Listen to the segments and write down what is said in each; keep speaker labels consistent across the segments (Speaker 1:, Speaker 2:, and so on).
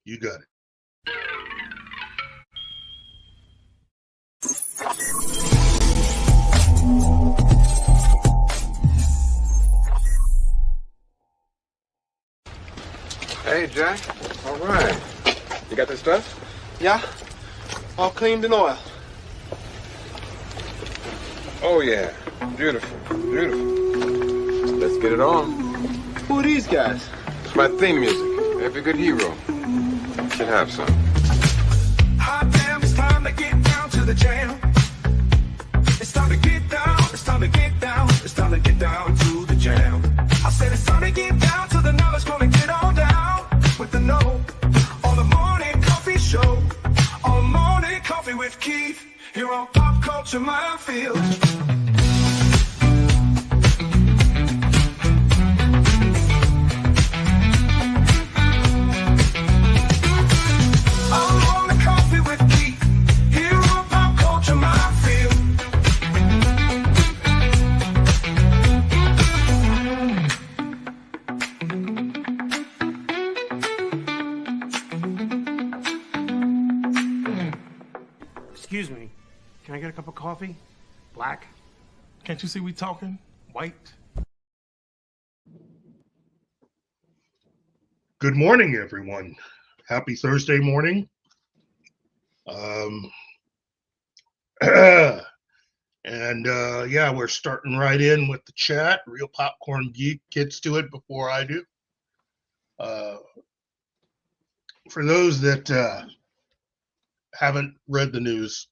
Speaker 1: You got it.
Speaker 2: Hey, Jack. All right. You got this stuff?
Speaker 3: Yeah, all cleaned in oil.
Speaker 2: Oh, yeah. Beautiful. Beautiful. Let's get it on.
Speaker 3: Who are these guys?
Speaker 2: It's my theme music. Every good hero should have some.
Speaker 4: Hot damn, it's time to get down to the jam. It's time to get down, it's time to get down, it's time to get down to the jam. I said it's time to get down to the knowledge, gonna get on down with the know. On the morning coffee show, on morning coffee with Keith, here on Pop Culture Minefield.
Speaker 5: Excuse me, can I get a cup of coffee? Black?
Speaker 6: Can't you see we talking? White?
Speaker 1: Good morning, everyone. Happy Thursday morning. Yeah, we're starting right in with the chat. Real Popcorn Geek gets to it before I do. For those that haven't read the news,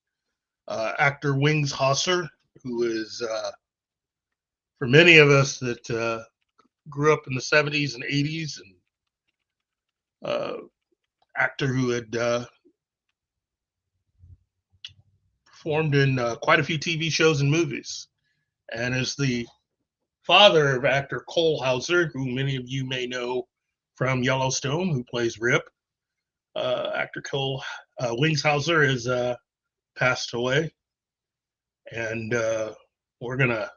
Speaker 1: actor Wings Hauser, who is, for many of us that grew up in the 70s and 80s, and actor who had performed in quite a few TV shows and movies, and is the father of actor Cole Hauser, who many of you may know from Yellowstone, who plays Rip. Actor Cole Wings Hauser has passed away, and we're gonna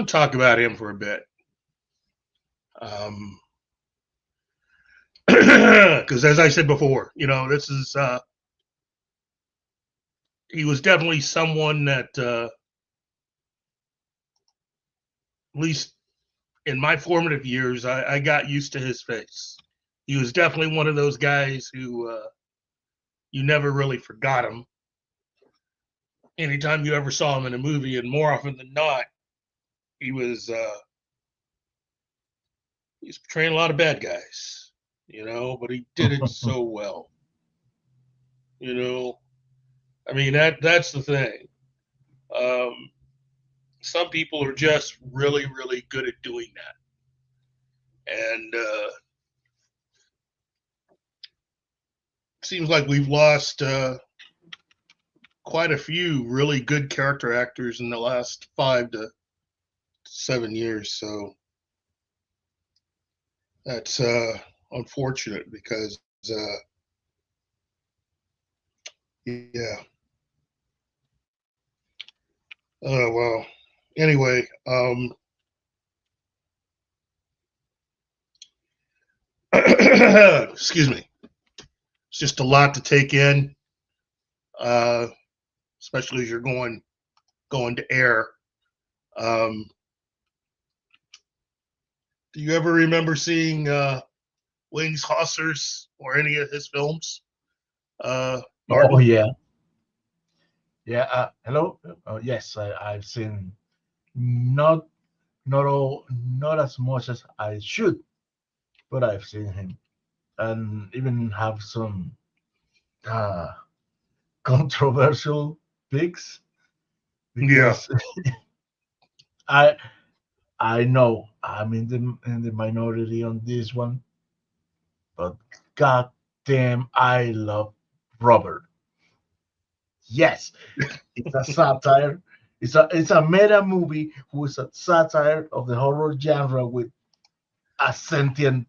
Speaker 1: talk about him for a bit, because as I said before, this is he was definitely someone that at least in my formative years I got used to his face. He was definitely one of those guys who you never really forgot him. Anytime you ever saw him in a movie, and more often than not, he was portraying a lot of bad guys, but he did it so well. I mean, that's the thing. Some people are just really, really good at doing that. And seems like we've lost quite a few really good character actors in the last 5 to 7 years. So that's unfortunate because, yeah. Well, anyway, excuse me. It's just a lot to take in, especially as you're going to air. Do you ever remember seeing Wings Hauser's or any of his films?
Speaker 7: Oh yeah. Hello. Yes, I've seen not as much as I should, but I've seen him, and even have some controversial picks. Because I know I'm in the minority on this one, but god damn, I love Robert. Yes, it's a satire. It's a meta movie who is a satire of the horror genre with a sentient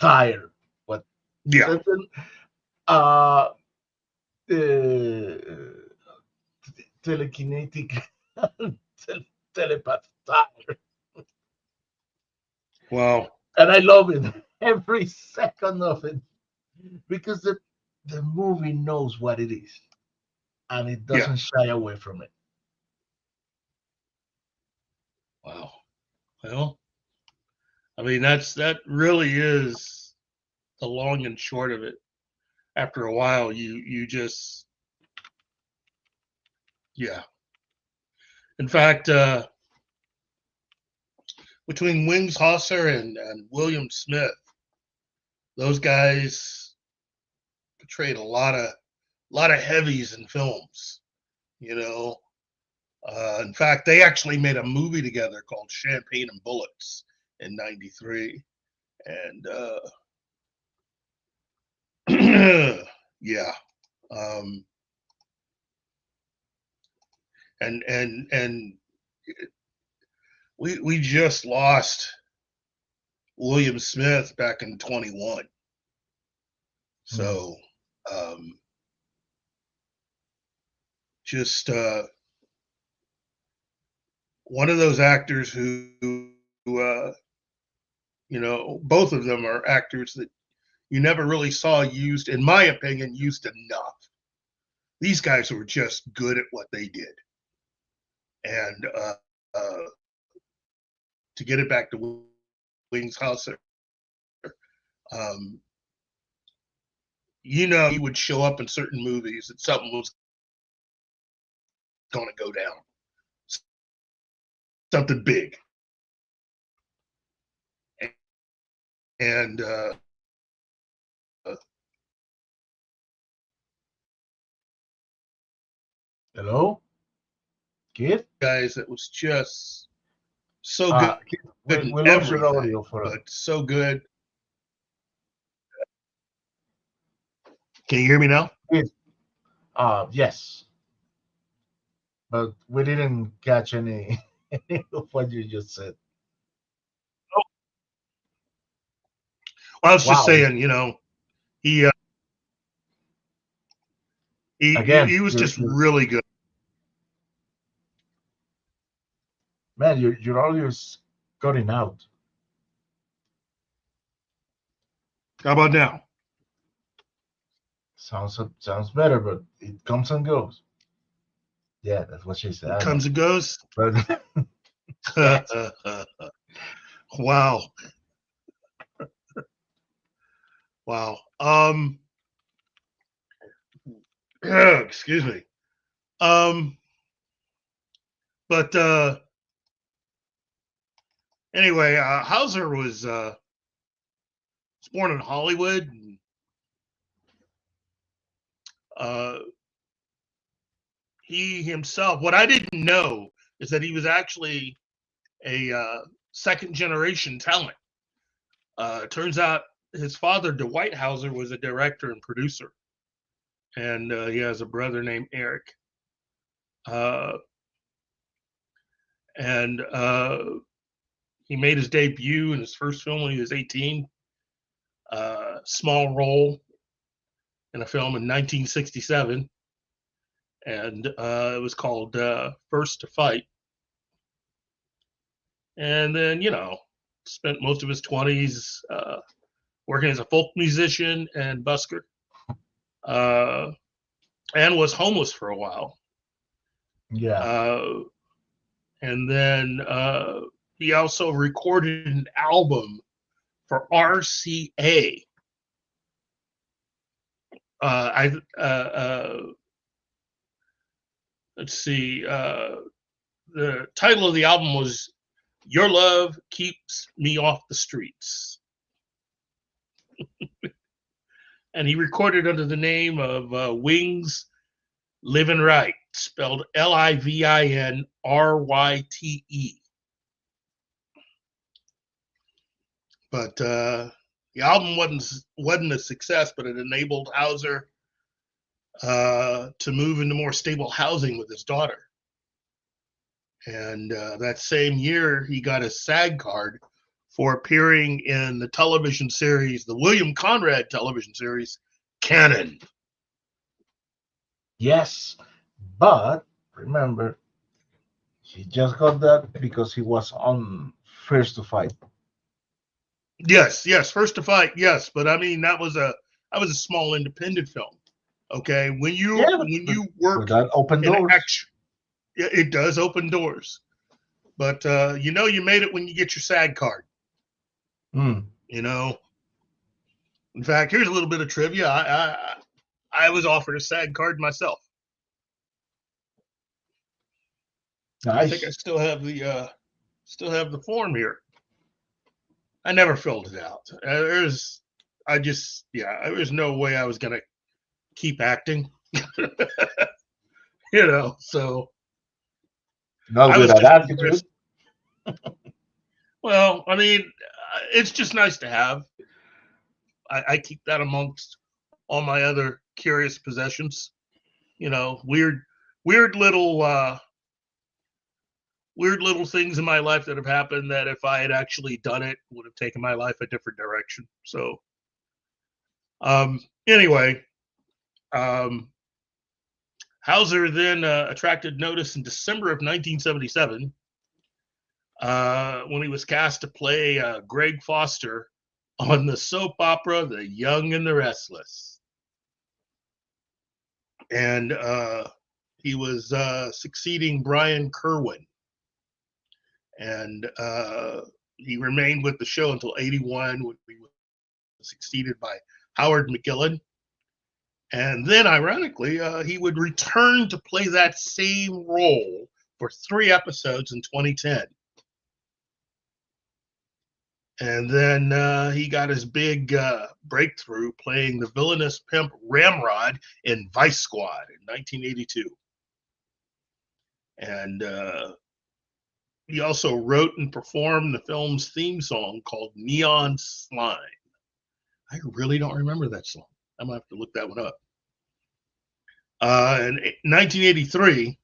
Speaker 7: tire. What?
Speaker 1: Yeah.
Speaker 7: Sentient, telekinetic telepath tire.
Speaker 1: Wow.
Speaker 7: And I love it. every second of it because the movie knows what it is and it
Speaker 1: Yeah.
Speaker 7: doesn't shy away from it.
Speaker 1: Wow. Well, I mean, that really is the long and short of it. After a while, you just, yeah. In fact, between Wings Hauser and William Smith, those guys portrayed a lot of heavies in films. You know, in fact, they actually made a movie together called Champagne and Bullets in '93, and yeah, and we just lost William Smith back in 21. So just one of those actors who both of them are actors that you never really saw used, in my opinion, used enough. These guys were just good at what they did. And to get it back to Wings Hauser, he would show up in certain movies that something was going to go down. Something big. And
Speaker 7: hello, kid.
Speaker 1: Guys, that was just so good.
Speaker 7: We lost your audio for
Speaker 1: but so good. Can you hear me now?
Speaker 7: Yes, but we didn't catch any of what you just said.
Speaker 1: Oh. Well, I was just saying, he was just really good.
Speaker 7: Man, your audio is cutting out.
Speaker 1: How about now?
Speaker 7: Sounds better, but it comes and goes. Yeah, that's what she said.
Speaker 1: It comes and goes.
Speaker 7: But
Speaker 1: wow. Wow. Excuse me. But anyway, Hauser was born in Hollywood. He himself, what I didn't know is that he was actually a second generation talent. Turns out his father, Dwight Hauser, was a director and producer. And he has a brother named Eric. And he made his debut in his first film when he was 18. Small role in a film in 1967. And it was called First to Fight. And then, spent most of his 20s working as a folk musician and busker. And was homeless for a while.
Speaker 7: Yeah.
Speaker 1: And then he also recorded an album for RCA. Let's see. The title of the album was "Your Love Keeps Me Off the Streets." And he recorded under the name of Wings Livin' Right, spelled Livinryte. But the album wasn't a success, but it enabled Hauser to move into more stable housing with his daughter. And that same year, he got a SAG card for appearing in the television series, the William Conrad television series, Cannon.
Speaker 7: Yes, but remember, he just got that because he was on First to Fight.
Speaker 1: Yes, yes, First to Fight, yes, but I mean that was a small independent film. Okay, when you
Speaker 7: Yeah,
Speaker 1: work
Speaker 7: that open
Speaker 1: in
Speaker 7: doors.
Speaker 1: action, it does open doors. But you know you made it when you get your SAG card.
Speaker 7: Mm.
Speaker 1: You know, in fact, here's a little bit of trivia. I was offered a SAG card myself. I think I
Speaker 7: Nice.
Speaker 1: still have the form here. I never filled it out. There's no way I was gonna keep acting. So
Speaker 7: Not
Speaker 1: I
Speaker 7: with
Speaker 1: was
Speaker 7: that
Speaker 1: just
Speaker 7: attitude.
Speaker 1: well, I mean, it's just nice to have. I keep that amongst all my other curious possessions. Weird, weird little, weird little things in my life that have happened that if I had actually done it would have taken my life a different direction. So, anyway, um, Hauser then attracted notice in December of 1977 when he was cast to play Greg Foster on the soap opera The Young and the Restless. And he was succeeding Brian Kerwin. And he remained with the show until 81 when he was succeeded by Howard McGillen. And then, ironically, he would return to play that same role for 3 episodes in 2010. And then he got his big breakthrough playing the villainous pimp Ramrod in Vice Squad in 1982. And he also wrote and performed the film's theme song called Neon Slime. I really don't remember that song. I'm going to have to look that one up. In 1983,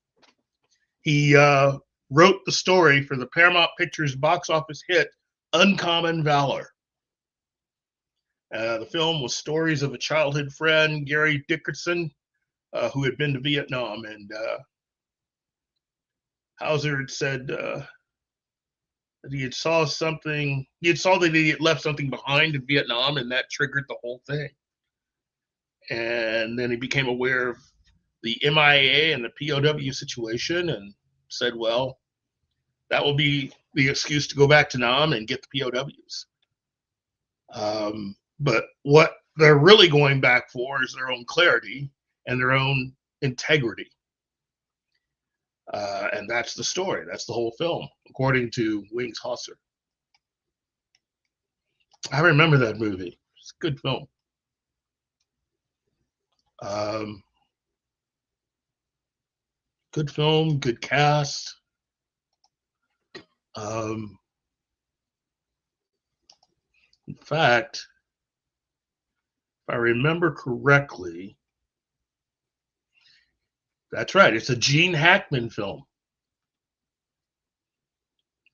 Speaker 1: he wrote the story for the Paramount Pictures box office hit Uncommon Valor. The film was stories of a childhood friend, Gary Dickerson, who had been to Vietnam. And Hauser had said that he had saw that he had left something behind in Vietnam, and that triggered the whole thing. And then he became aware of the MIA and the POW situation and said, well, that will be the excuse to go back to Nam and get the POWs. But what they're really going back for is their own clarity and their own integrity. And that's the story. That's the whole film, according to Wings Hauser. I remember that movie. It's a good film. Good film, good cast. In fact, if I remember correctly, that's right. It's a Gene Hackman film.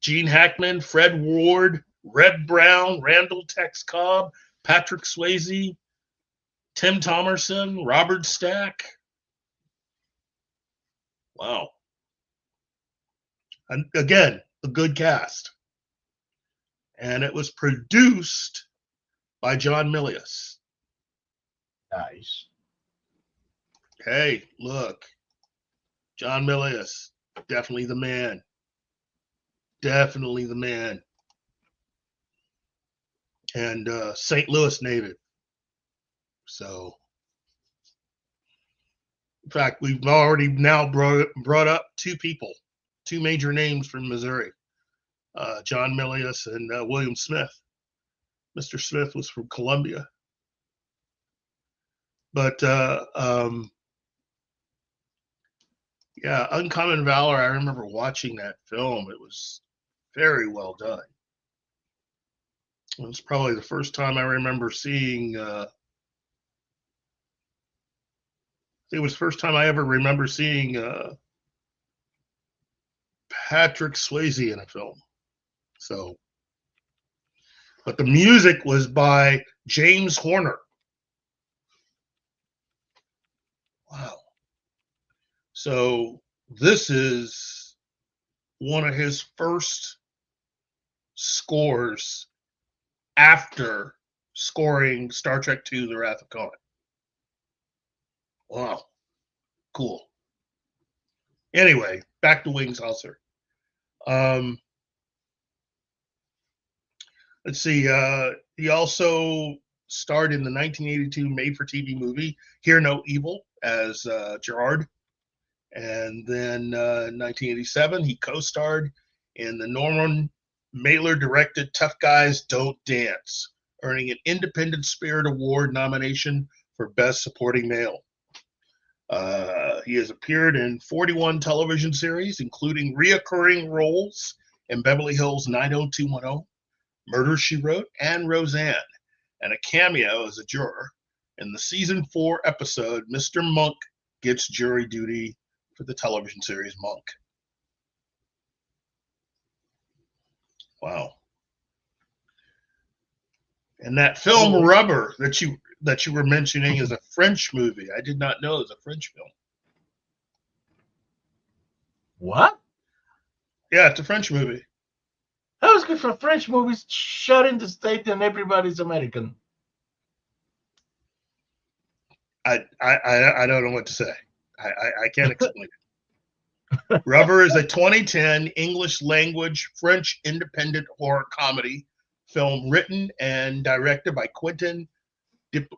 Speaker 1: Gene Hackman, Fred Ward, Red Brown, Randall Tex Cobb, Patrick Swayze, Tim Thomerson, Robert Stack. Wow. And again, a good cast. And it was produced by John Milius.
Speaker 7: Nice.
Speaker 1: Hey, look. John Milius, definitely the man. Definitely the man. And St. Louis native. So, in fact, we've already now brought up 2 people, 2 major names from Missouri, John Milius and William Smith. Mr. Smith was from Columbia. But yeah, Uncommon Valor, I remember watching that film. It was very well done. It was probably the first time I remember seeing it was the first time I ever remember seeing Patrick Swayze in a film. So, but the music was by James Horner. Wow. So this is one of his first scores after scoring Star Trek II: The Wrath of Khan. Wow, cool. Anyway, back to Wings Hauser. Let's see. He also starred in the 1982 made-for-TV movie Hear No Evil as Gerard. And then in 1987, he co-starred in the Norman Mailer-directed Tough Guys Don't Dance, earning an Independent Spirit Award nomination for Best Supporting Male. He has appeared in 41 television series, including reoccurring roles in Beverly Hills 90210, Murder, She Wrote, and Roseanne, and a cameo as a juror in the season 4 episode Mr. Monk Gets Jury Duty for the television series Monk. Wow. And that film Rubber that you were mentioning is a French movie. I did not know it was a French film.
Speaker 7: What?
Speaker 1: Yeah, it's a French movie.
Speaker 7: That was good for French movies shot in the States and everybody's American.
Speaker 1: I don't know what to say. I can't explain it. Rubber is a 2010 English language French independent horror comedy film written and directed by Quentin Dupieux.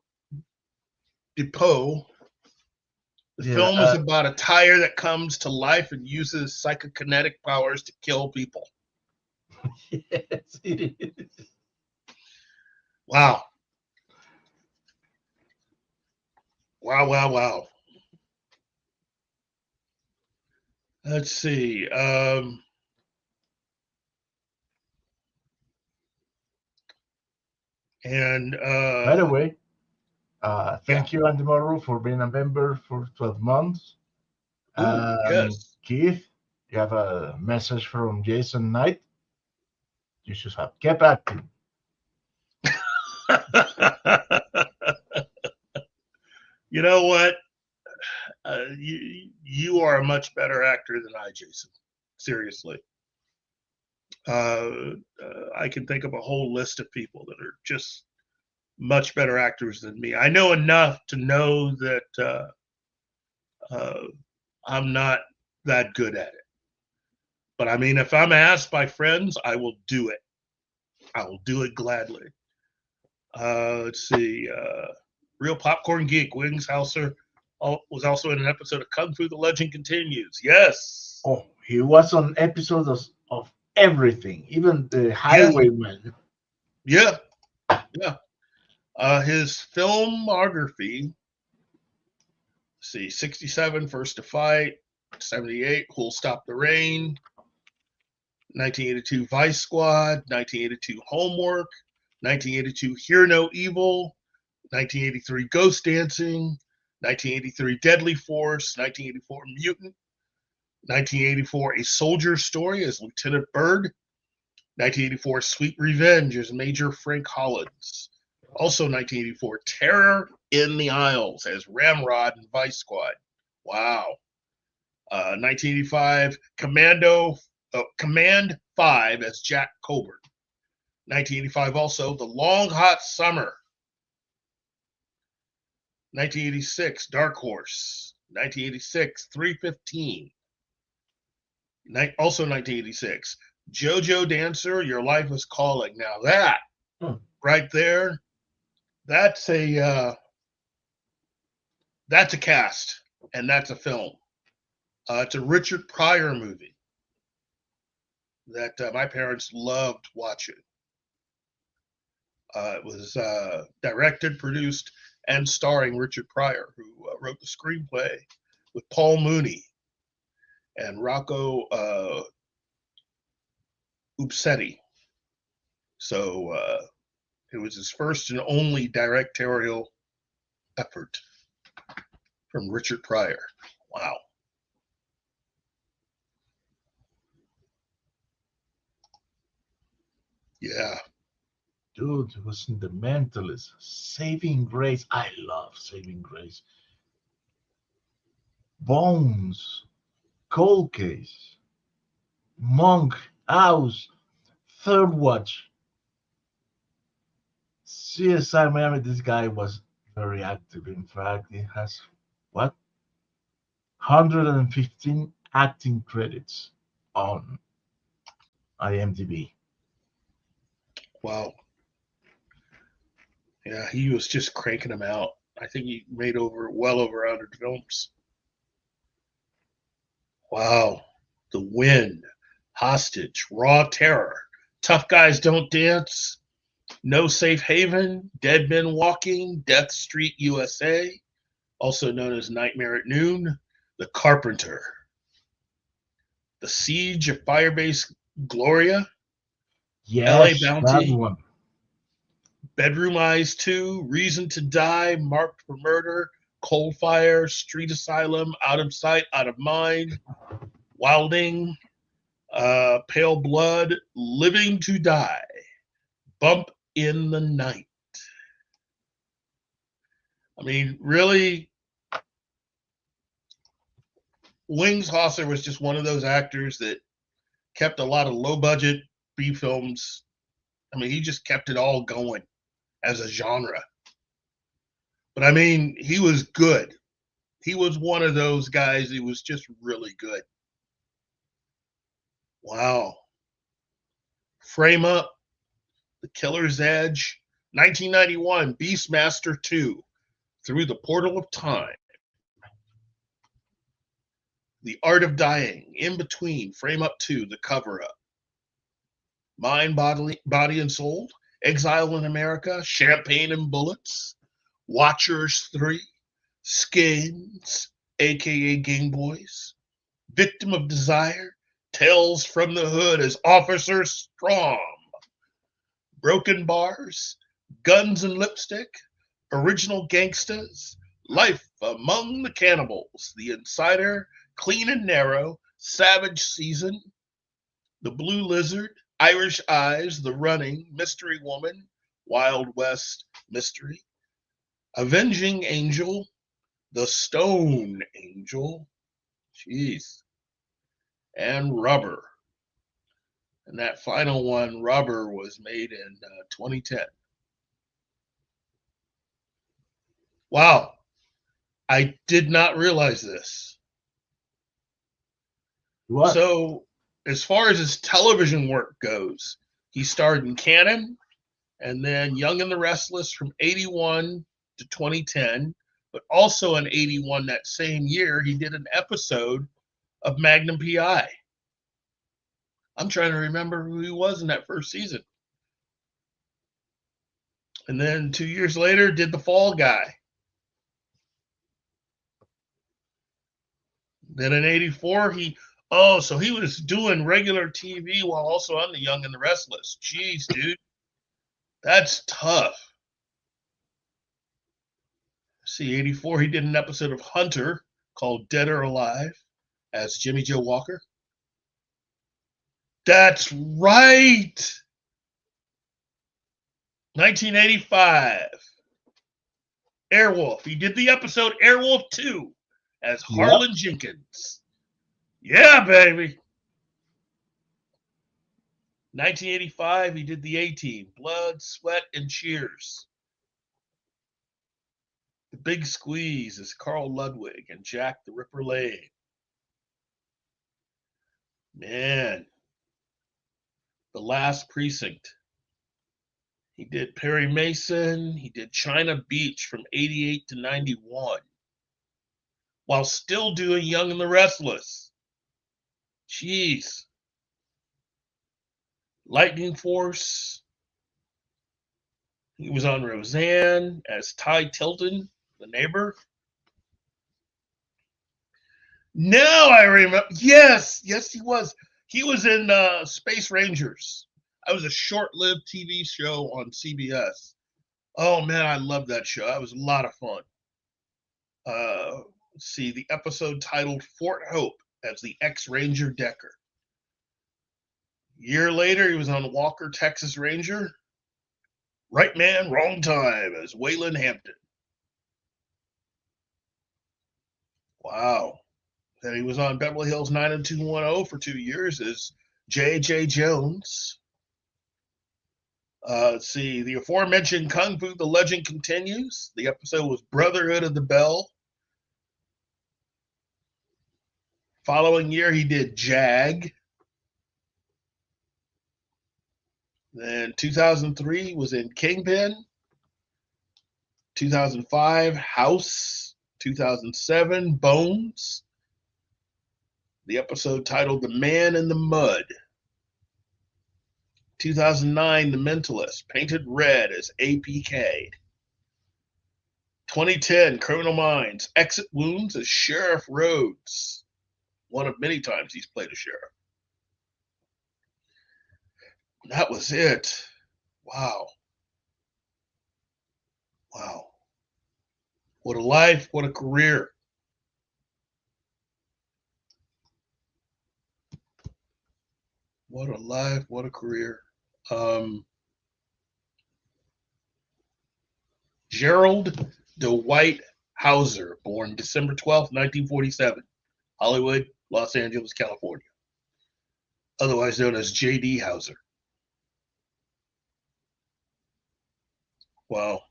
Speaker 1: The film is about a tire that comes to life and uses psychokinetic powers to kill people.
Speaker 7: Yes, it is.
Speaker 1: Wow. Wow. Let's see.
Speaker 7: By the way, thank you, Andy Morrow, for being a member for 12 months.
Speaker 1: Yes.
Speaker 7: Keith, you have a message from Jason Knight. You should have kept acting.
Speaker 1: You know what? You are a much better actor than I, Jason. Seriously. I can think of a whole list of people that are just much better actors than me. I know enough to know that I'm not that good at it. But I mean, if I'm asked by friends, I will do it. I will do it gladly. Let's see. Real Popcorn Geek, Wings Hauser, was also in an episode of Kung Fu: The Legend Continues. Yes.
Speaker 7: Oh, he was on episodes of everything, even the Highwayman.
Speaker 1: Yeah. His filmography, see, 67, First to Fight, 78, Who'll Stop the Rain, 1982, Vice Squad, 1982, Homework, 1982, Hear No Evil, 1983, Ghost Dancing, 1983, Deadly Force, 1984, Mutant, 1984, A Soldier's Story as Lieutenant Bird, 1984, Sweet Revenge as Major Frank Hollins. Also 1984, Terror in the Isles as Ramrod in Vice Squad. Wow. 1985, Command 5 as Jack Coburn. 1985 also, The Long Hot Summer. 1986, Dark Horse. 1986, 315. Also 1986, JoJo Dancer, Your Life is Calling. Now that right there, that's a cast, and that's a film. It's a Richard Pryor movie that my parents loved watching. It was directed, produced, and starring Richard Pryor, who wrote the screenplay with Paul Mooney and Rocco Upsetti. So it was his first and only directorial effort from Richard Pryor. Wow. Yeah.
Speaker 7: Dude, it was in The Mentalist. Saving Grace. I love Saving Grace. Bones. Cold Case. Monk. House. Third Watch. CSI Miami, this guy was very active. In fact, he has what 115 acting credits on IMDb.
Speaker 1: Wow. Yeah, he was just cranking them out. I think he made well over 100 films. Wow. The Wind, Hostage, Raw Terror, Tough Guys Don't Dance, No Safe Haven, Dead Men Walking, Death Street USA, also known as Nightmare at Noon, The Carpenter, The Siege of Firebase Gloria, LA
Speaker 7: Yes, that
Speaker 1: Bounty,
Speaker 7: one.
Speaker 1: Bedroom Eyes 2, Reason to Die, Marked for Murder, Cold Fire, Street Asylum, Out of Sight, Out of Mind, Wilding, Pale Blood, Living to Die, Bump in the Night. I mean, really, Wings Hauser was just one of those actors that kept a lot of low budget B films. I mean, he just kept it all going as a genre. But I mean, he was good. He was one of those guys. He was just really good. Wow. Frame Up, The Killer's Edge, 1991, Beastmaster 2, Through the Portal of Time, The Art of Dying, In Between, Frame Up 2, The Cover Up, Mind, Body and Soul, Exile in America, Champagne and Bullets, Watchers 3, Skins, aka Game Boys, Victim of Desire, Tales from the Hood as Officer Strom, Broken Bars, Guns and Lipstick, Original Gangstas, Life Among the Cannibals, The Insider, Clean and Narrow, Savage Season, The Blue Lizard, Irish Eyes, The Running, Mystery Woman, Wild West Mystery, Avenging Angel, The Stone Angel, jeez, and Rubber. And that final one, Rubber, was made in 2010. Wow, I did not realize this.
Speaker 7: What?
Speaker 1: So, as far as his television work goes, he starred in Cannon and then Young and the Restless from 81 to 2010, but also in 81, that same year, he did an episode of Magnum PI. I'm trying to remember who he was in that first season. And then 2 years later, did The Fall Guy. Then in 84, so he was doing regular TV while also on The Young and the Restless. Jeez, dude. That's tough. See, 84, he did an episode of Hunter called Dead or Alive as Jimmy Joe Walker. That's right. 1985. Airwolf. He did the episode Airwolf 2 as Harlan Jenkins. Yeah, baby. 1985, he did the A-Team, Blood, Sweat, and Cheers. The Big Squeeze as Carl Ludwig and Jack the Ripper Lane. Man. The Last Precinct. He did Perry Mason. He did China Beach from 88 to 91. While still doing Young and the Restless. Jeez. Lightning Force. He was on Roseanne as Ty Tilton, the neighbor. Now I remember. Yes, he was. He was in Space Rangers. That was a short-lived TV show on CBS. Oh, man, I loved that show. That was a lot of fun. Let's see, the episode titled Fort Hope as the ex-Ranger Decker. A year later, he was on Walker, Texas Ranger. Right Man, Wrong Time as Waylon Hampton. Wow. Then he was on Beverly Hills 90210 for 2 years as J.J. Jones. Let's see. The aforementioned Kung Fu: The Legend continues. The episode was Brotherhood of the Bell. Following year, he did Jag. Then 2003 was in Kingpin. 2005, House. 2007, Bones. The episode titled The Man in the Mud. 2009, The Mentalist, painted red as APK. 2010, Criminal Minds, Exit Wounds as Sheriff Rhodes. One of many times he's played a sheriff. That was it. Wow. Wow. What a life, what a career. What a life, what a career. Gerald Dwight Hauser, born December 12th, 1947, Hollywood, Los Angeles, California. Otherwise known as J.D. Hauser. Wow.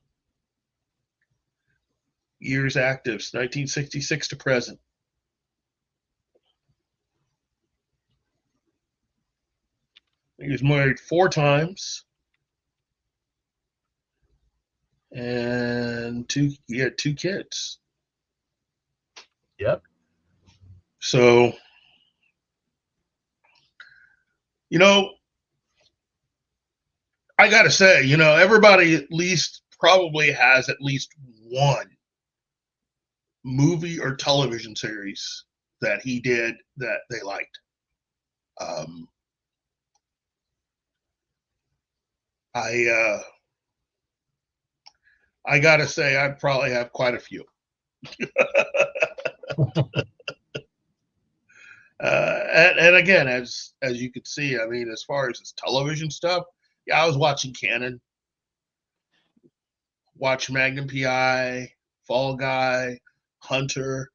Speaker 1: Years active, 1966 to present. He was married 4 times. And he had 2 kids.
Speaker 7: Yep.
Speaker 1: So, you know, I got to say, you know, everybody at least probably has at least one movie or television series that he did that they liked. I gotta say, I probably have quite a few. And again, as you could see, I mean, as far as his television stuff, yeah, I was watching Canon, watch Magnum PI, Fall Guy, Hunter,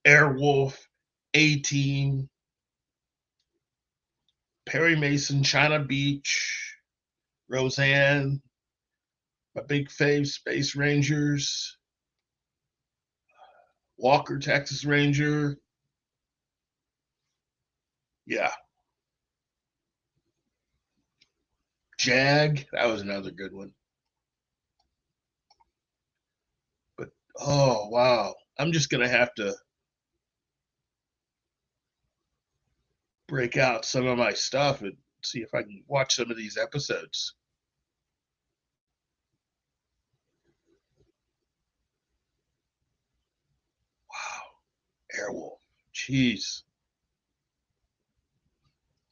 Speaker 1: Airwolf, A-Team, Perry Mason, China Beach, Roseanne, My Big Fave, Space Rangers, Walker, Texas Ranger. Yeah. Jag, that was another good one. But, oh, wow. I'm just going to have to break out some of my stuff and see if I can watch some of these episodes. Wow. Airwolf. Jeez.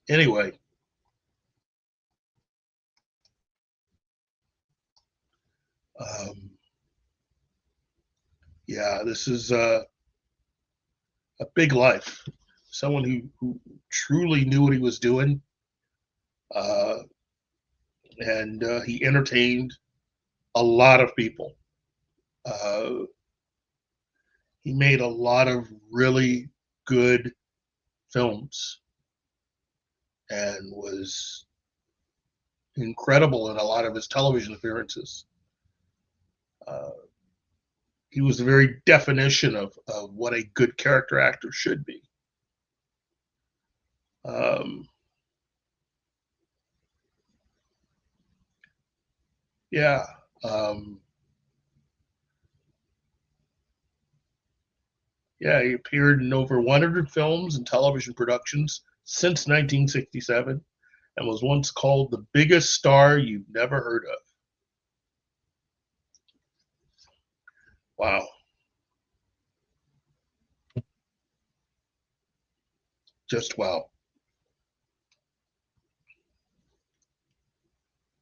Speaker 1: Anyway. Yeah, this is a big life. Someone who truly knew what he was doing. And he entertained a lot of people. He made a lot of really good films and was incredible in a lot of his television appearances. He was the very definition of what a good character actor should be. Yeah. Yeah, he appeared in over 100 films and television productions since 1967 and was once called the biggest star you've never heard of. Wow. Just wow.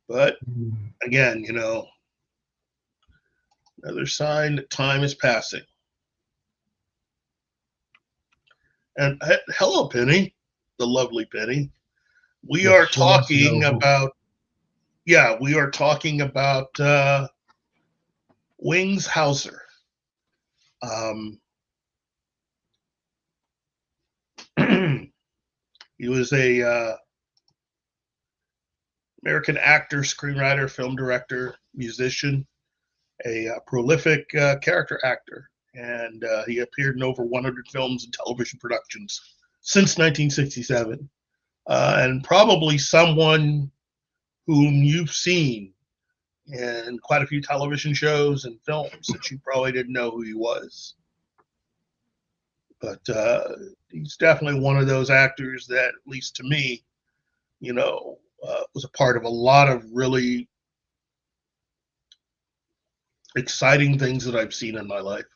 Speaker 1: But again, you know, another sign that time is passing. And hello, Penny, the lovely Penny. We are talking about, we are talking about Wings Hauser. He was a American actor, screenwriter, film director, musician, a prolific character actor, and he appeared in over 100 films and television productions since 1967, and probably someone whom you've seen in quite a few television shows and films that you probably didn't know who he was. But he's definitely one of those actors that, at least to me, was a part of a lot of really exciting things that I've seen in my life.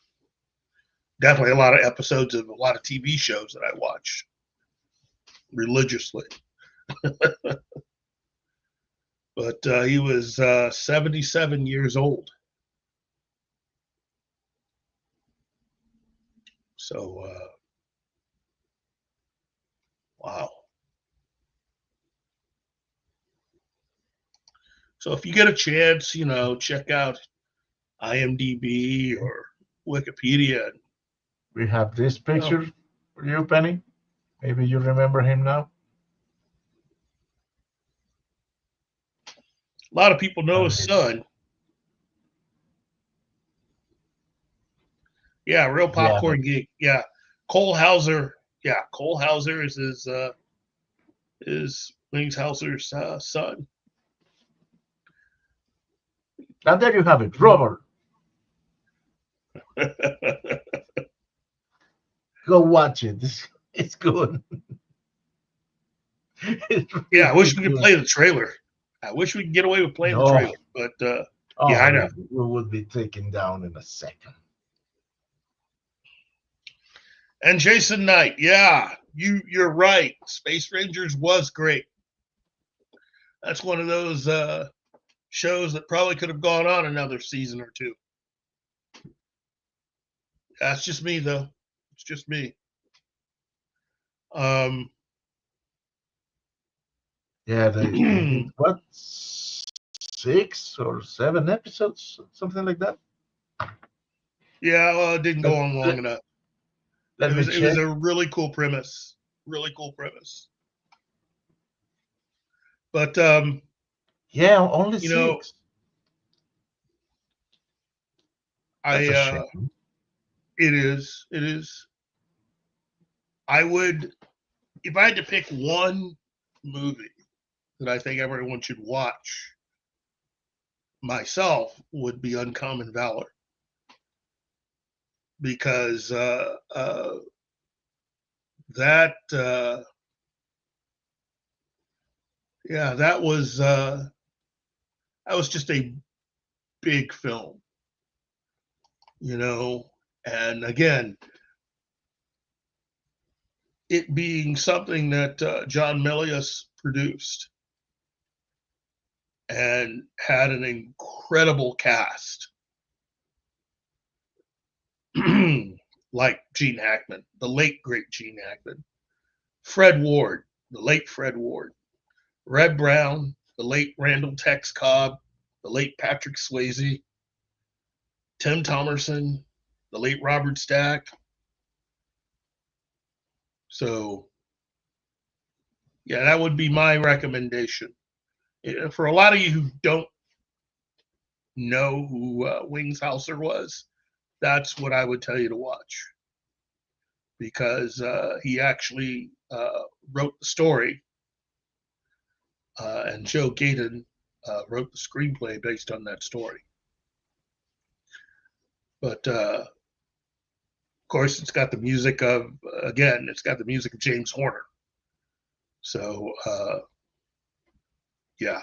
Speaker 1: Definitely a lot of episodes of a lot of TV shows that I watched religiously. But he was 77 years old. So, wow. So if you get a chance, check out IMDb or Wikipedia.
Speaker 7: We have this picture for you, Penny. Maybe you remember him now.
Speaker 1: A lot of people know his son. Yeah, real popcorn geek. Yeah, Cole Hauser. Yeah, Cole Hauser is Wings Hauser's son.
Speaker 7: And there you have it, Robert. Go watch it. It's good.
Speaker 1: Yeah, I wish we could play the trailer. I wish we could get away with playing the trailer, but yeah, I know.
Speaker 7: We would be taken down in a second.
Speaker 1: And Jason Knight, yeah, you're right. Space Rangers was great. That's one of those shows that probably could have gone on another season or two. That's just me, though. It's just me.
Speaker 7: Yeah, they what, 6 or 7 episodes, something like that.
Speaker 1: Yeah, well, it didn't go on long enough. It was a really cool premise. Really cool premise. But
Speaker 7: yeah, only 6.
Speaker 1: It is. I would, if I had to pick one movie that I think everyone should watch, myself, would be Uncommon Valor. Because that was just a big film, and again, it being something that John Milius produced and had an incredible cast. Like Gene Hackman, the late great Gene Hackman, Fred Ward, the late Fred Ward, Red Brown, the late Randall Tex Cobb, the late Patrick Swayze, Tim Thomerson, the late Robert Stack. So, yeah, that would be my recommendation. For a lot of you who don't know who Wings Hauser was, that's what I would tell you to watch, because he actually wrote the story, and Joe Gaten wrote the screenplay based on that story. But of course, it's got the music of James Horner. So yeah,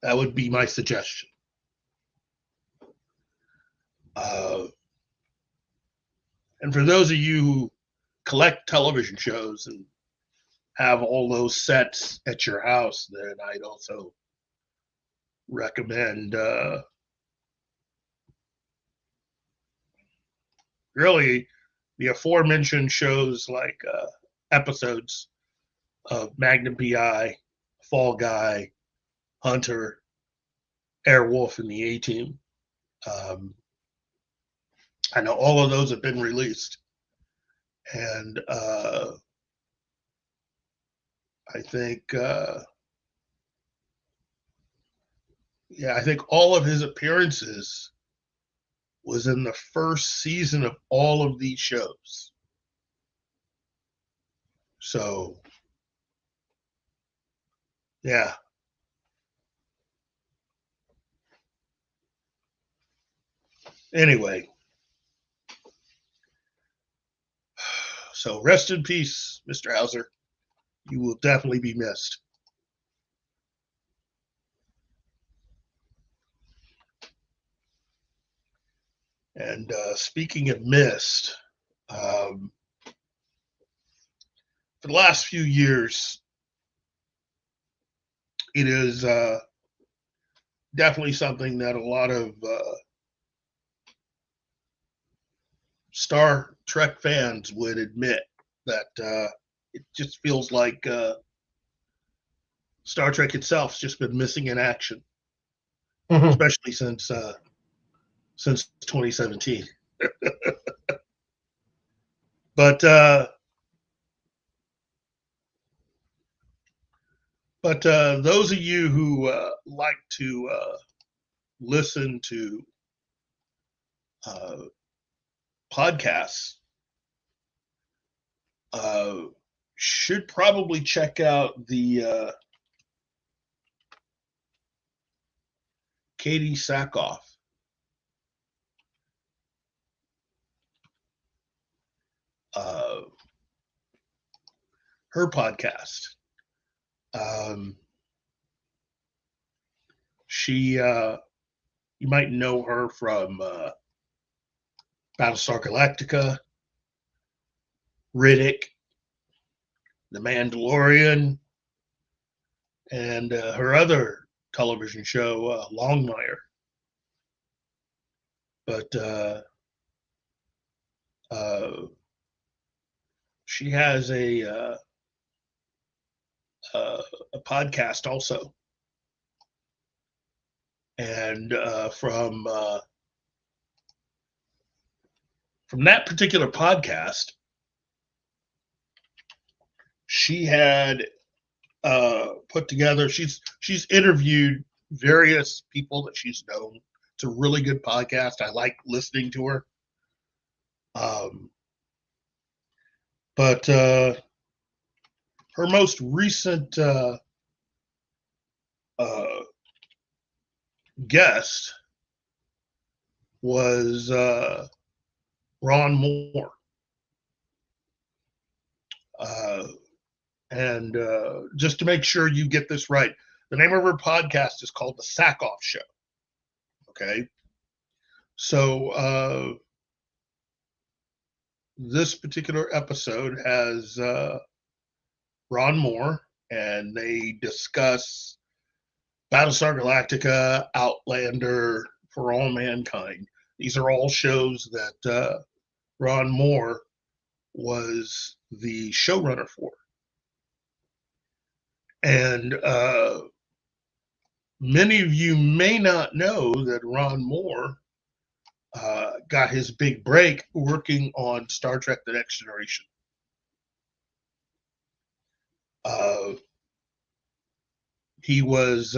Speaker 1: that would be my suggestion. And for those of you who collect television shows and have all those sets at your house, then I'd also recommend really the aforementioned shows, like episodes of Magnum PI, Fall Guy, Hunter, Airwolf, and the A-Team. I know all of those have been released, and I think Yeah, I think all of his appearances was in the first season of all of these shows. So, yeah. Anyway, so rest in peace, Mr. Hauser. You will definitely be missed. And speaking of missed, for the last few years, it is definitely something that a lot of Star Trek fans would admit that it just feels like Star Trek itself has just been missing in action, especially since 2017. But those of you who like to listen to podcasts should probably check out the Katie Sackhoff her podcast. She you might know her from Battlestar Galactica, Riddick, The Mandalorian, and her other television show, Longmire. But she has a podcast also, and from that particular podcast, she had put together. She's interviewed various people that she's known. It's a really good podcast. I like listening to her. But her most recent guest was Ron Moore. And just to make sure you get this right, the name of her podcast is called The Sackhoff Show. Okay. So this particular episode has Ron Moore, and they discuss Battlestar Galactica, Outlander, For All Mankind. These are all shows that Ron Moore was the showrunner for. And many of you may not know that Ron Moore got his big break working on Star Trek The Next Generation. He was,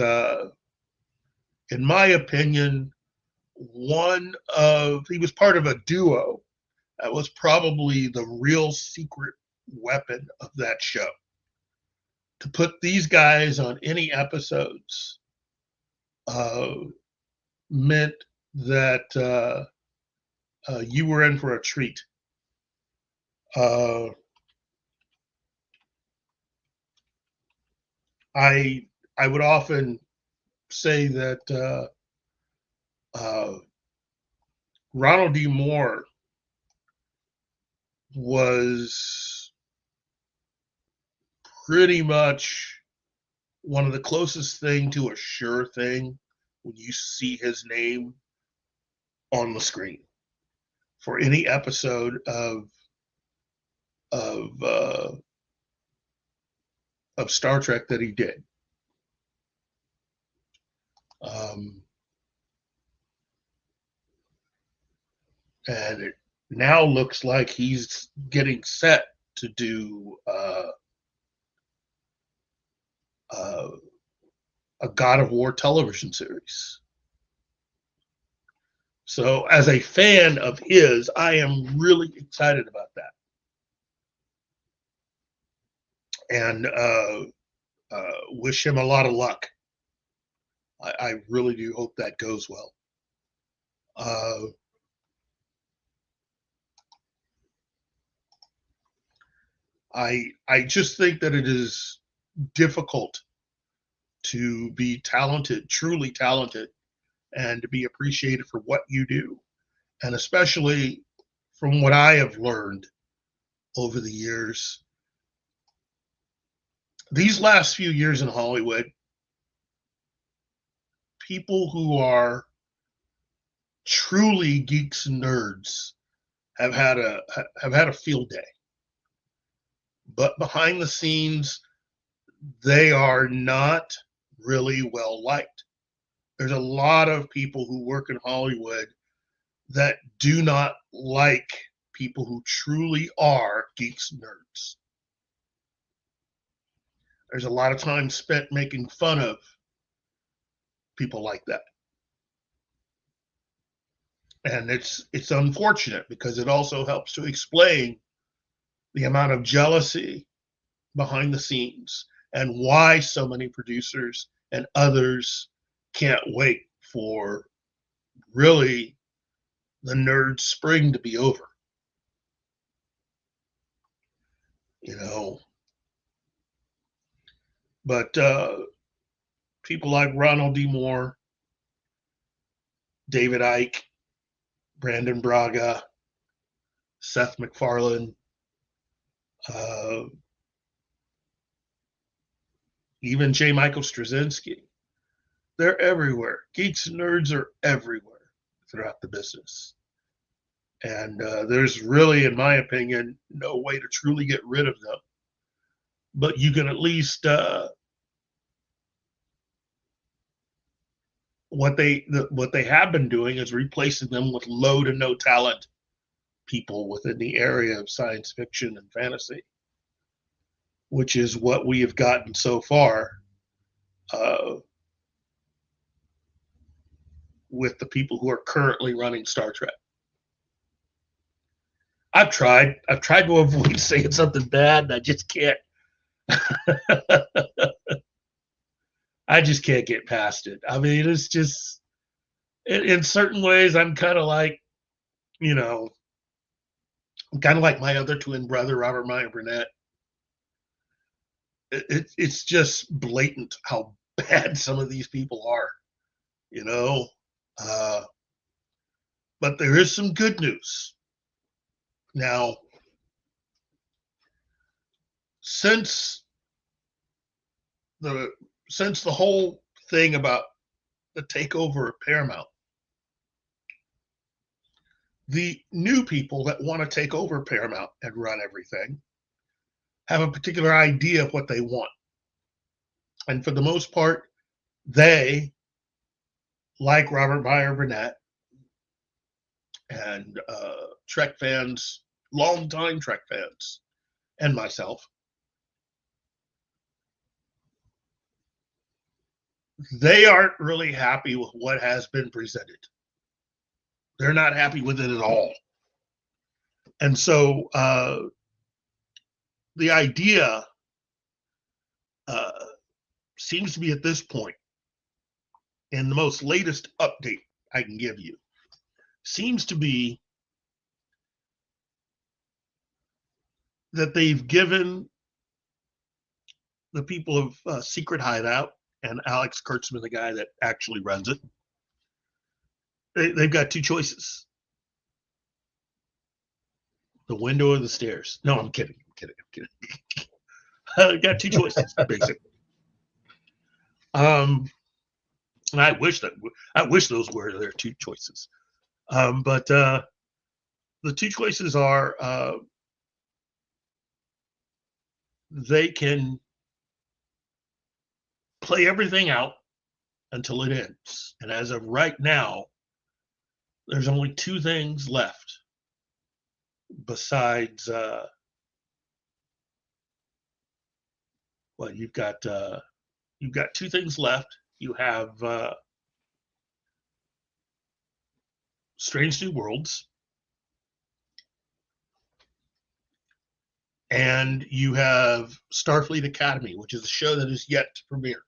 Speaker 1: in my opinion, he was part of a duo that was probably the real secret weapon of that show. To put these guys on any episodes meant that you were in for a treat. I would often say that Ronald D. Moore was pretty much one of the closest thing to a sure thing when you see his name on the screen for any episode of Star Trek that he did. And it now looks like he's getting set to do a God of War television series. So as a fan of his, I am really excited about that. And wish him a lot of luck. I really do hope that goes well. I just think that it is difficult to be talented, truly talented, and to be appreciated for what you do. And especially from what I have learned over the years, these last few years in Hollywood, people who are truly geeks and nerds have had a field day. But behind the scenes, they are not really well liked. There's a lot of people who work in Hollywood that do not like people who truly are geeks and nerds. There's a lot of time spent making fun of people like that. And it's unfortunate because it also helps to explain the amount of jealousy behind the scenes and why so many producers and others can't wait for really the nerd spring to be over. You know, but people like Ronald D Moore, David Icke, Brandon Braga, Seth MacFarlane, even J. Michael Straczynski. They're everywhere. Geeks and nerds are everywhere throughout the business. And there's really, in my opinion, no way to truly get rid of them. But you can at least what they have been doing is replacing them with low to no talent people within the area of science fiction and fantasy, which is what we have gotten so far with the people who are currently running Star Trek. I've tried to avoid saying something bad, and I just can't. I just can't get past it. I mean, it's just, in certain ways, I'm kind of like, you know, I'm kind of like my other twin brother, Robert Meyer Burnett. It's just blatant how bad some of these people are, you know. But there is some good news. Now, since the whole thing about the takeover of Paramount, the new people that want to take over Paramount and run everything have a particular idea of what they want. And for the most part, they, like Robert Meyer Burnett and Trek fans, longtime Trek fans, and myself, they aren't really happy with what has been presented. They're not happy with it at all. And so the idea seems to be at this point, in the most latest update I can give you, seems to be that they've given the people of Secret Hideout and Alex Kurtzman, the guy that actually runs it, they've got two choices: the window or the stairs. No, I'm kidding. They've got two choices, basically. And I wish those were their two choices. But the two choices are they can play everything out until it ends. And as of right now, there's only two things left besides you've got two things left. You have Strange New Worlds, and you have Starfleet Academy, which is a show that is yet to premiere.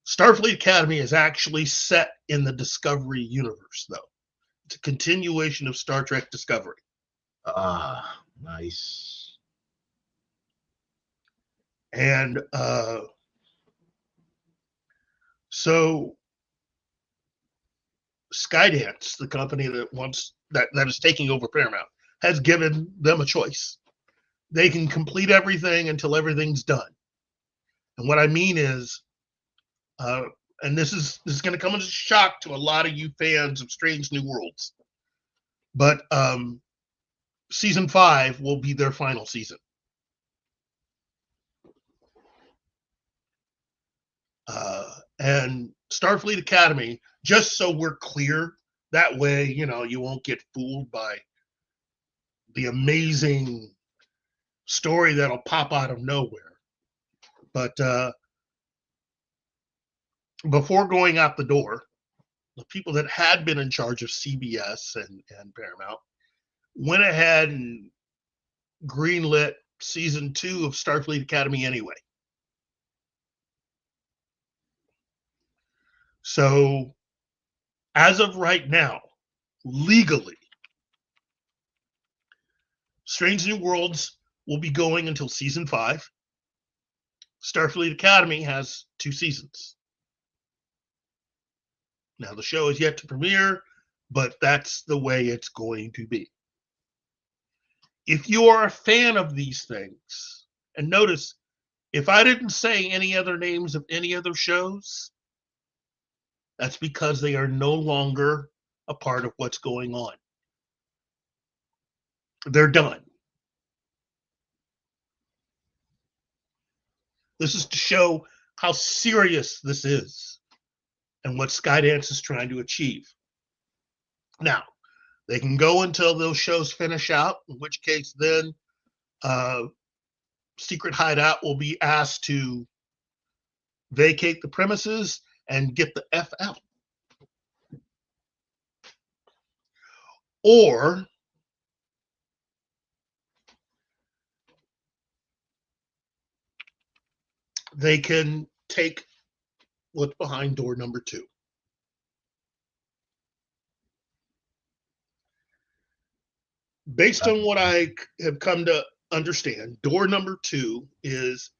Speaker 1: Starfleet Academy is actually set in the Discovery universe, though. It's a continuation of Star Trek Discovery.
Speaker 7: Ah, nice.
Speaker 1: And so Skydance, the company that is taking over Paramount, has given them a choice. They can complete everything until everything's done. And what I mean is, and this is going to come as a shock to a lot of you fans of Strange New Worlds, but season 5 will be their final season. And Starfleet Academy, just so we're clear, that way, you won't get fooled by the amazing story that'll pop out of nowhere. But before going out the door, the people that had been in charge of CBS and Paramount went ahead and greenlit season 2 of Starfleet Academy anyway. So, as of right now, legally, Strange New Worlds will be going until season 5. Starfleet Academy has 2 seasons. Now, the show is yet to premiere, but that's the way it's going to be. If you are a fan of these things, and notice, if I didn't say any other names of any other shows, that's because they are no longer a part of what's going on. They're done. This is to show how serious this is and what Skydance is trying to achieve. Now, they can go until those shows finish out, in which case then Secret Hideout will be asked to vacate the premises and get the F out. Or they can take what's behind door number 2. Based on what I have come to understand, door number 2 is,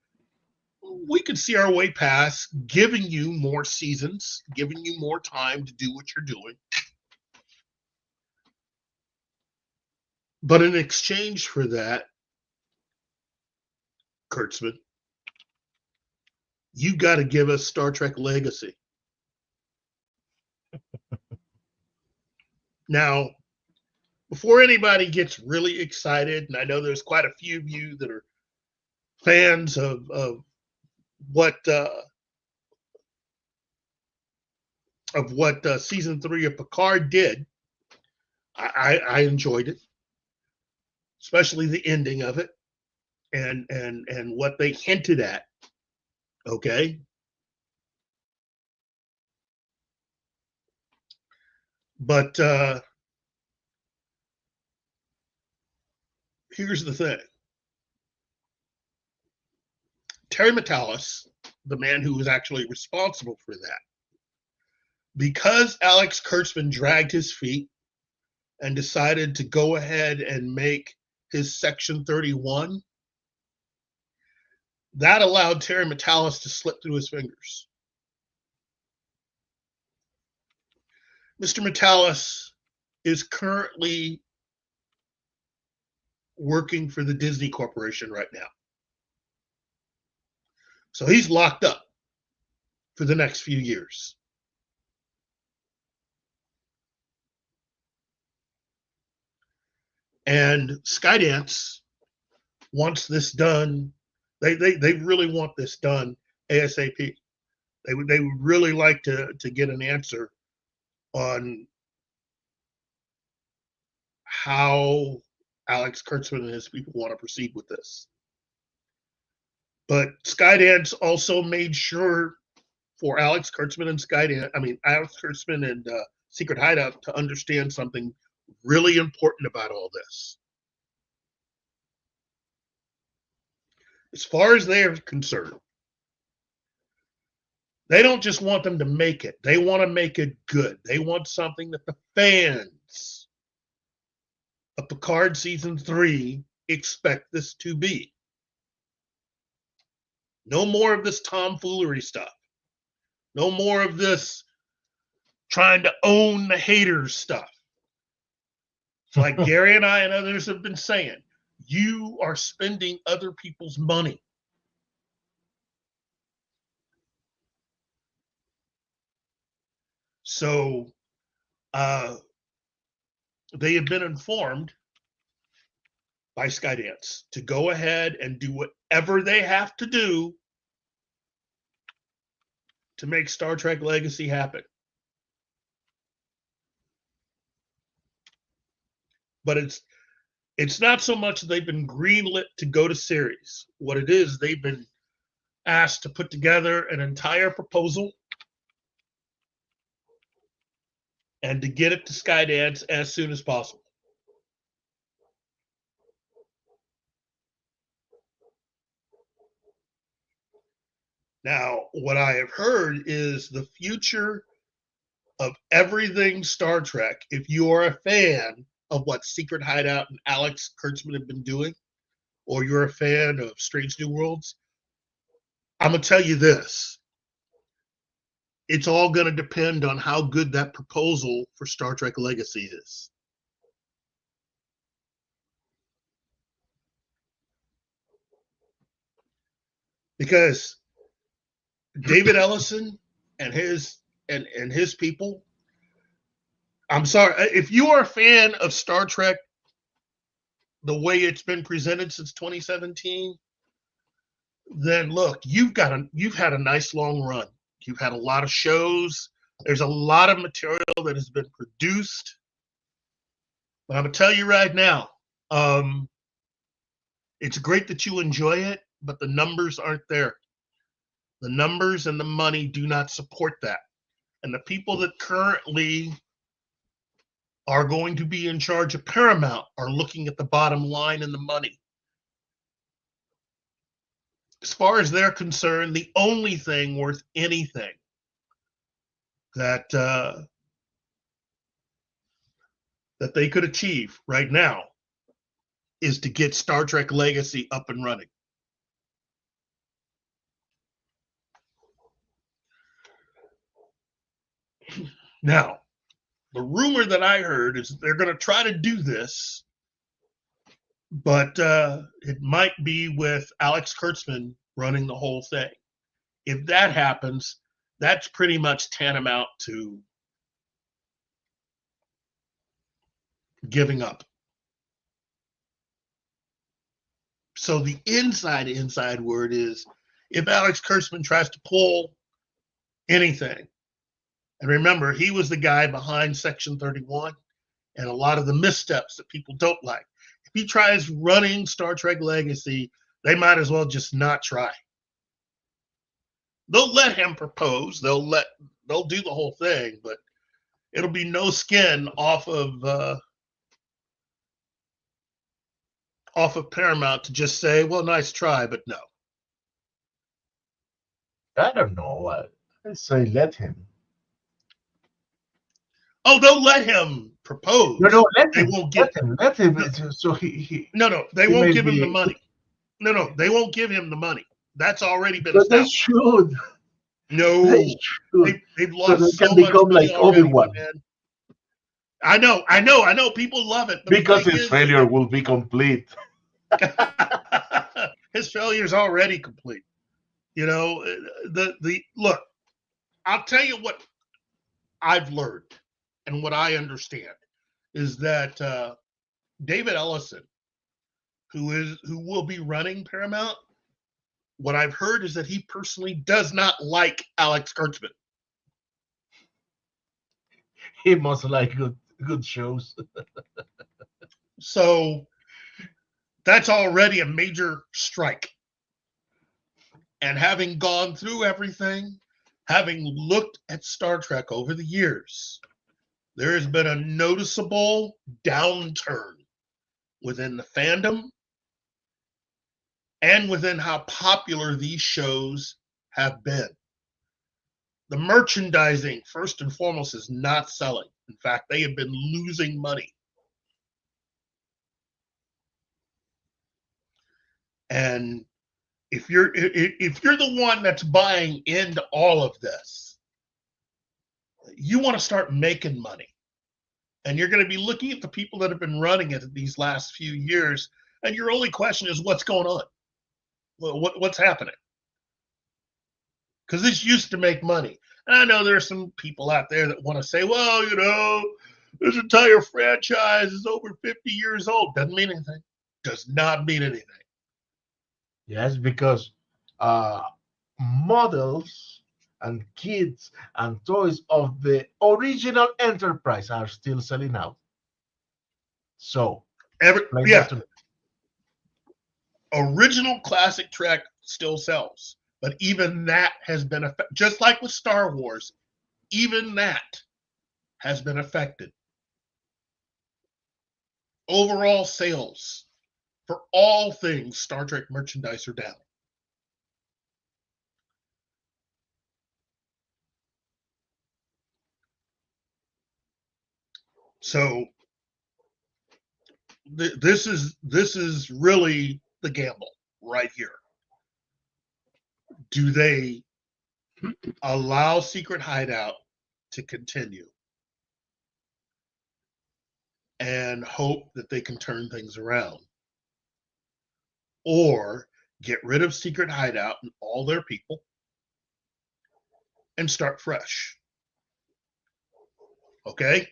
Speaker 1: we could see our way past giving you more seasons, giving you more time to do what you're doing. But in exchange for that, Kurtzman, you got to give us Star Trek Legacy. Now, before anybody gets really excited, and I know there's quite a few of you that are fans of what season 3 of Picard did, I enjoyed it, especially the ending of it, and what they hinted at. Okay, but here's the thing. Terry Matalas, the man who was actually responsible for that, because Alex Kurtzman dragged his feet and decided to go ahead and make his Section 31, that allowed Terry Matalas to slip through his fingers. Mr. Matalas is currently working for the Disney Corporation right now. So he's locked up for the next few years. And Skydance wants this done. They really want this done ASAP. They would really like to get an answer on how Alex Kurtzman and his people want to proceed with this. But Skydance also made sure for Alex Kurtzman and Secret Hideout to understand something really important about all this. As far as they are concerned, they don't just want them to make it. They want to make it good. They want something that the fans of Picard Season 3 expect this to be. No more of this tomfoolery stuff. No more of this trying to own the haters stuff. It's like Gary and I and others have been saying, you are spending other people's money. So they have been informed by Skydance to go ahead and do whatever they have to do to make Star Trek Legacy happen. But it's not so much they've been greenlit to go to series. What it is, they've been asked to put together an entire proposal and to get it to Skydance as soon as possible. Now, what I have heard is the future of everything Star Trek, if you are a fan of what Secret Hideout and Alex Kurtzman have been doing, or you're a fan of Strange New Worlds, I'm going to tell you this. It's all going to depend on how good that proposal for Star Trek Legacy is. Because David Ellison and his people, I'm sorry, if you are a fan of Star Trek the way it's been presented since 2017, then look, you've had a nice long run. You've had a lot of shows. There's a lot of material that has been produced. But I'm going to tell you right now, it's great that you enjoy it, but the numbers aren't there. The numbers and the money do not support that. And the people that currently are going to be in charge of Paramount are looking at the bottom line and the money. As far as they're concerned, the only thing worth anything that they could achieve right now is to get Star Trek Legacy up and running. Now, the rumor that I heard is they're going to try to do this, but it might be with Alex Kurtzman running the whole thing. If that happens, that's pretty much tantamount to giving up. So the inside word is, if Alex Kurtzman tries to pull anything, and remember, he was the guy behind Section 31 and a lot of the missteps that people don't like. If he tries running Star Trek Legacy, they might as well just not try. They'll let him propose. They'll do the whole thing, but it'll be no skin off of Paramount to just say, well, nice try, but no.
Speaker 7: I don't know. I say let him.
Speaker 1: Oh, they'll let him propose.
Speaker 7: No, let
Speaker 1: they
Speaker 7: him.
Speaker 1: Won't give
Speaker 7: let him. No. So he.
Speaker 1: No, they won't give him the money. No, they won't give him the money. That's already been established.
Speaker 7: They should.
Speaker 1: No,
Speaker 7: they should.
Speaker 1: They've lost
Speaker 7: so they can become like Obi-Wan.
Speaker 1: I know. People love it.
Speaker 7: Because his failure will be complete.
Speaker 1: His failure is already complete. You know, look, I'll tell you what I've learned and what I understand is that David Ellison, who will be running Paramount, what I've heard is that he personally does not like Alex Kurtzman.
Speaker 7: He must like good shows.
Speaker 1: So that's already a major strike. And having gone through everything, having looked at Star Trek over the years, there has been a noticeable downturn within the fandom and within how popular these shows have been. The merchandising, first and foremost, is not selling. In fact, they have been losing money. And if you're the one that's buying into all of this, you want to start making money. And you're going to be looking at the people that have been running it these last few years, and your only question is, what's going on? What's happening? Because this used to make money. And I know there's some people out there that want to say, well, this entire franchise is over 50 years old. Doesn't mean anything. Does not mean anything.
Speaker 7: Yes, because models and kits and toys of the original Enterprise are still selling out. So,
Speaker 1: original classic Trek still sells. But even that has been affected, just like with Star Wars, even that has been affected. Overall sales for all things Star Trek merchandise are down. So this is really the gamble right here. Do they allow Secret Hideout to continue and hope that they can turn things around? Or get rid of Secret Hideout and all their people and start fresh? Okay?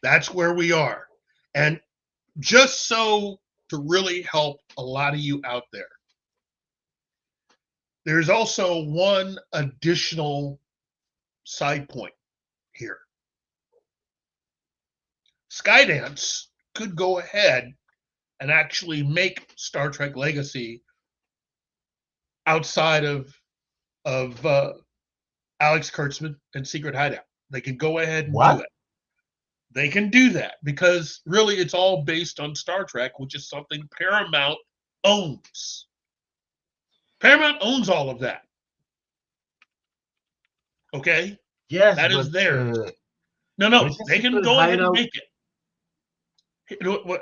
Speaker 1: That's where we are. And just so to really help a lot of you out there, there's also one additional side point here. Skydance could go ahead and actually make Star Trek Legacy outside of Alex Kurtzman and Secret Hideout. They can go ahead and do it. They can do that because really it's all based on Star Trek, which is something Paramount owns. Paramount owns all of that. Okay?
Speaker 7: Yes,
Speaker 1: that is theirs. No, they can go ahead and make it.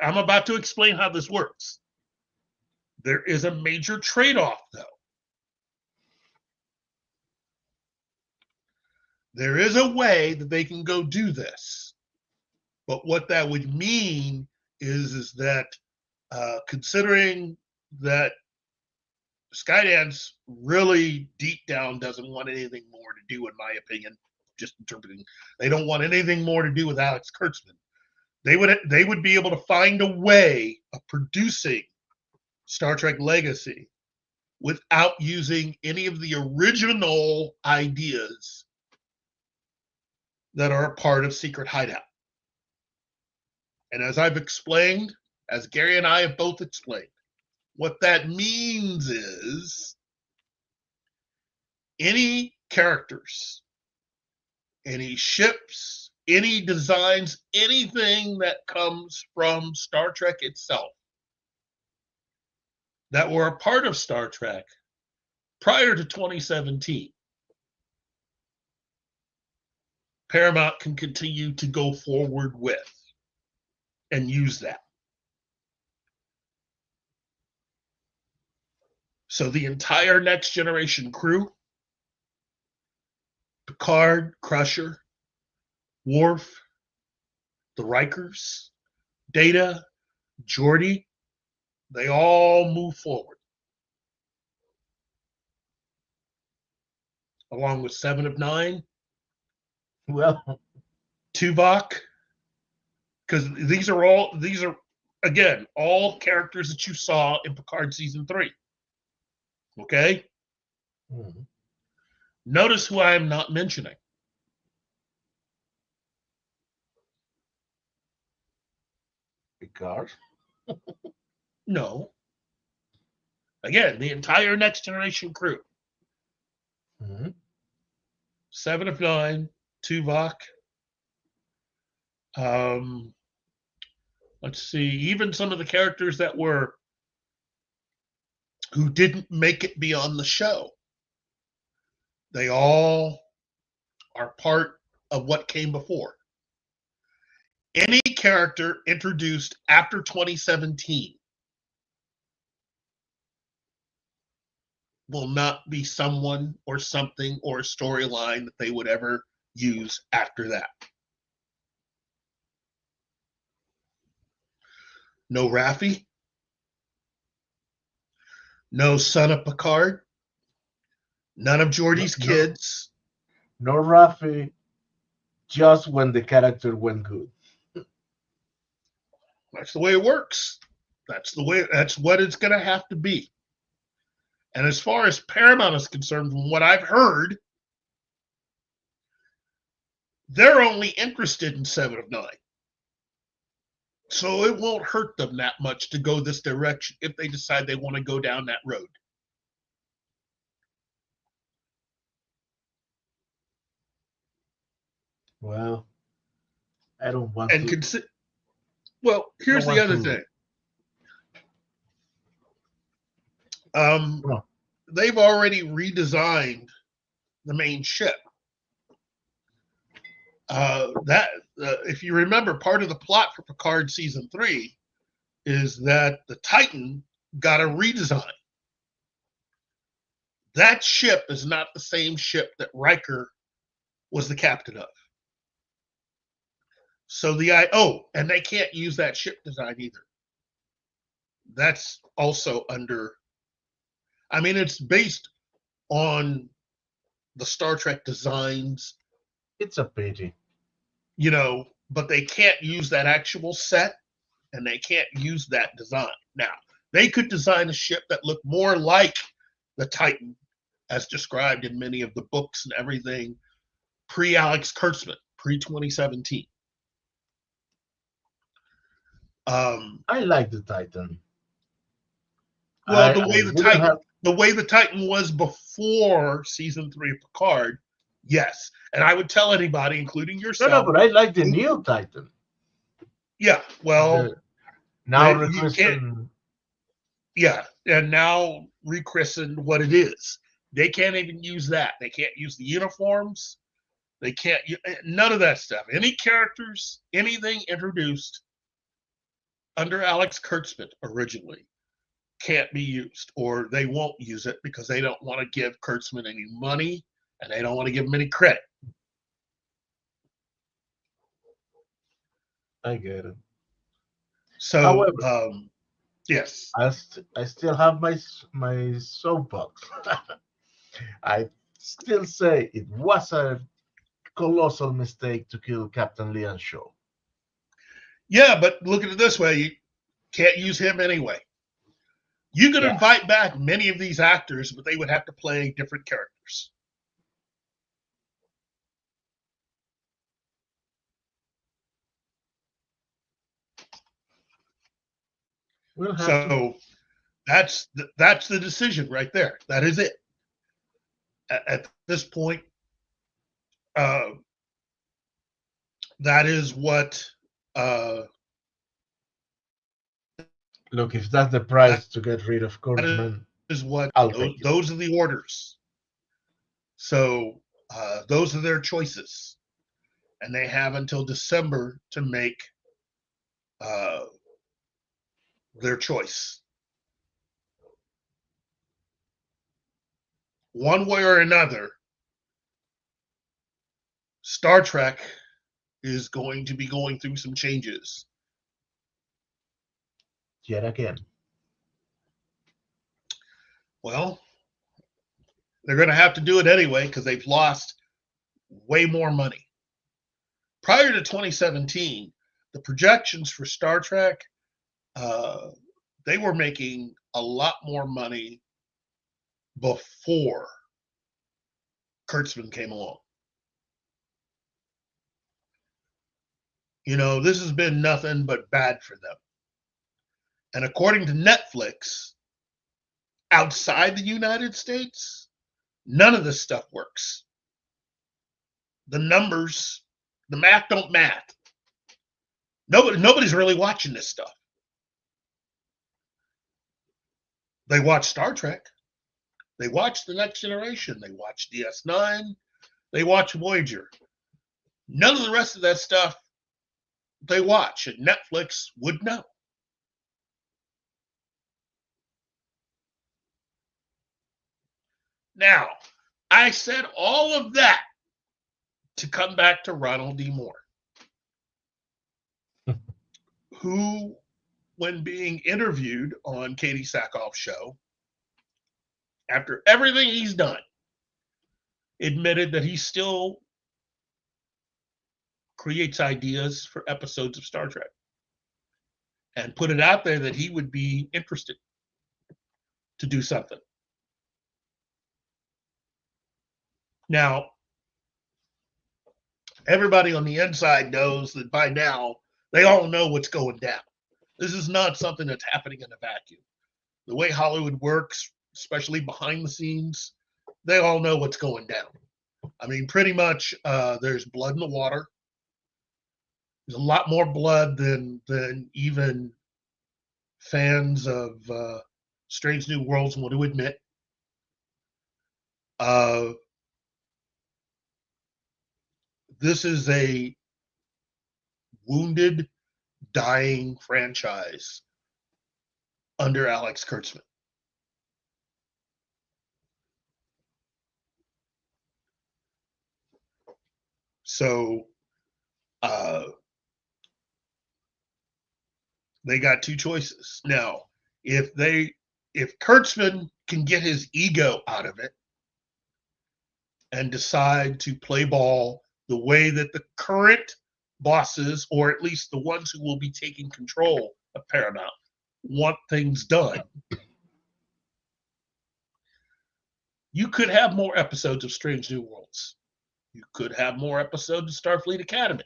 Speaker 1: I'm about to explain how this works. There is a major trade-off, though. There is a way that they can go do this. But what that would mean is that considering that Skydance really deep down doesn't want anything more to do, in my opinion, just interpreting, they don't want anything more to do with Alex Kurtzman. They would be able to find a way of producing Star Trek Legacy without using any of the original ideas that are a part of Secret Hideout. And as I've explained, as Gary and I have both explained, what that means is any characters, any ships, any designs, anything that comes from Star Trek itself that were a part of Star Trek prior to 2017, Paramount can continue to go forward with and use that. So the entire Next Generation crew, Picard, Crusher, Worf, the Rikers, Data, Geordi, they all move forward. Along with Seven of Nine, Tuvok, because these are again all characters that you saw in Picard season 3. Okay?
Speaker 7: Mm-hmm.
Speaker 1: Notice who I am not mentioning.
Speaker 7: Picard?
Speaker 1: No. Again, the entire Next Generation crew. Seven of Nine, Tuvok. Let's see, even some of the characters that were who didn't make it beyond the show. They all are part of what came before. Any character introduced after 2017 will not be someone or something or a storyline that they would ever use after that. No Raffi. No son of Picard. None of Geordi's kids.
Speaker 7: No Raffi, just when the character went good.
Speaker 1: That's the way it works. That's what it's going to have to be. And as far as Paramount is concerned, from what I've heard, they're only interested in Seven of Nine. So it won't hurt them that much to go this direction if they decide they want to go down that road.
Speaker 7: Well, I don't want
Speaker 1: and
Speaker 7: to.
Speaker 1: Well, here's the other thing. They've already redesigned the main ship. If you remember, part of the plot for Picard season 3 is that the Titan got a redesign. That ship is not the same ship that Riker was the captain of. So and they can't use that ship design either. That's also under. I mean, it's based on the Star Trek designs.
Speaker 7: It's a pity.
Speaker 1: But they can't use that actual set, and they can't use that design. Now, they could design a ship that looked more like the Titan, as described in many of the books and everything, pre-Alex Kurtzman, pre-2017.
Speaker 7: I like the Titan.
Speaker 1: Well, the way the Titan was before season 3 of Picard, yes. And I would tell anybody, including yourself.
Speaker 7: No, but I like the new Titan.
Speaker 1: Yeah, well,
Speaker 7: now rechristened.
Speaker 1: Yeah, and now rechristened what it is. They can't even use that. They can't use the uniforms. They can't. None of that stuff. Any characters, anything introduced under Alex Kurtzman originally can't be used, or they won't use it because they don't want to give Kurtzman any money and they don't want to give him any credit.
Speaker 7: I get it.
Speaker 1: So, however, yes,
Speaker 7: I still have my soapbox. I still say it was a colossal mistake to kill Captain Leon's show.
Speaker 1: Yeah, but look at it this way: you can't use him anyway. You could invite back many of these actors, but they would have to play different characters. So that's the decision right there. That is it. At this point, that is what.
Speaker 7: Look, if that's the price to get rid of Kurtzman,
Speaker 1: is what those are the orders. So those are their choices, and they have until December to make their choice. One way or another, Star Trek is going to be going through some changes.
Speaker 7: Yet again.
Speaker 1: Well, they're going to have to do it anyway because they've lost way more money. Prior to 2017, the projections for Star Trek, they were making a lot more money before Kurtzman came along. This has been nothing but bad for them. And according to Netflix, outside the United States, none of this stuff works. the numbers, the math don't math. Nobody's really watching this stuff. They watch Star Trek. They watch The Next Generation. They watch DS9. They watch Voyager. None of the rest of that stuff they watch, and Netflix would know. Now, I said all of that to come back to Ronald D. Moore, who, when being interviewed on Katie Sackhoff's show, after everything he's done, admitted that he still creates ideas for episodes of Star Trek and put it out there that he would be interested to do something. Now, everybody on the inside knows that by now they all know what's going down. This is not something that's happening in a vacuum. The way Hollywood works, especially behind the scenes, they all know what's going down. I mean, pretty much there's blood in the water. There's a lot more blood than even fans of Strange New Worlds want to admit. This is a wounded, dying franchise under Alex Kurtzman. So they got two choices. Now, if Kurtzman can get his ego out of it and decide to play ball the way that the current bosses, or at least the ones who will be taking control of Paramount, want things done, you could have more episodes of Strange New Worlds. You could have more episodes of Starfleet Academy.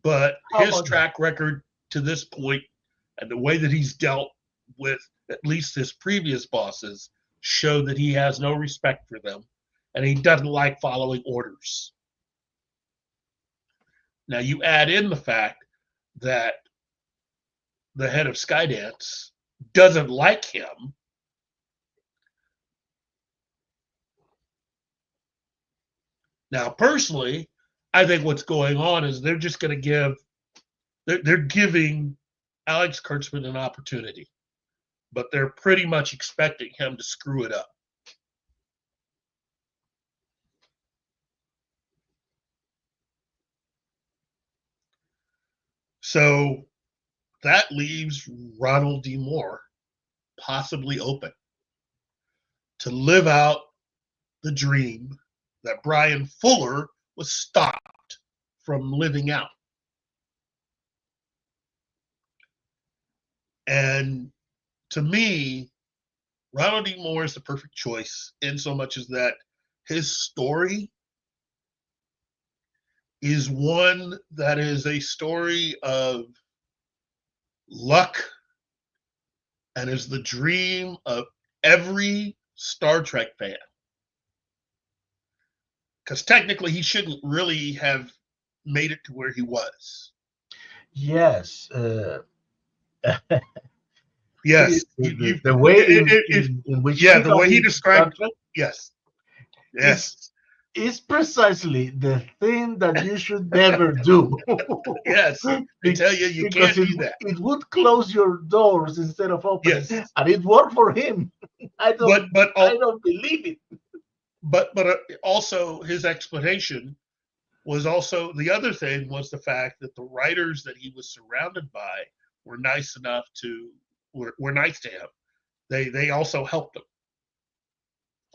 Speaker 1: But his track record to this point and the way that he's dealt with at least his previous bosses show that he has no respect for them and he doesn't like following orders. Now you add in the fact that the head of Skydance doesn't like him. Now, personally, I think what's going on is they're just going to they're giving Alex Kurtzman an opportunity, but they're pretty much expecting him to screw it up. So that leaves Ronald D. Moore possibly open to live out the dream that Brian Fuller was stopped from living out. And to me, Ronald D. Moore is the perfect choice in so much as that his story is one that is a story of luck and is the dream of every Star Trek fan. Because technically he shouldn't really have made it to where he was.
Speaker 7: Yes.
Speaker 1: Yes.
Speaker 7: The way in which
Speaker 1: the way he described it. Yes. Yes.
Speaker 7: Is precisely the thing that you should never do.
Speaker 1: Yes. I tell you can't do that.
Speaker 7: It would close your doors instead of opening.
Speaker 1: Yes.
Speaker 7: And it worked for him. I don't believe it.
Speaker 1: But also his explanation was also the other thing was the fact that the writers that he was surrounded by were nice enough to were nice to him. They also helped him.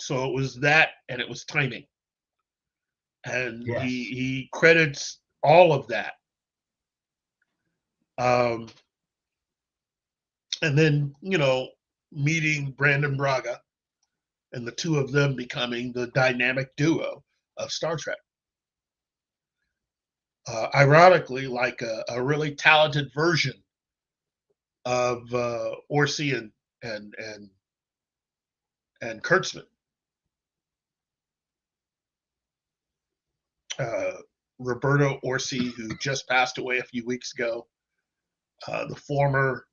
Speaker 1: So it was that, and it was timing. And yes. he credits all of that. And then, meeting Brandon Braga and the two of them becoming the dynamic duo of Star Trek. Ironically, like a really talented version of Orsi and and Kurtzman. Roberto Orsi, who just passed away a few weeks ago, the former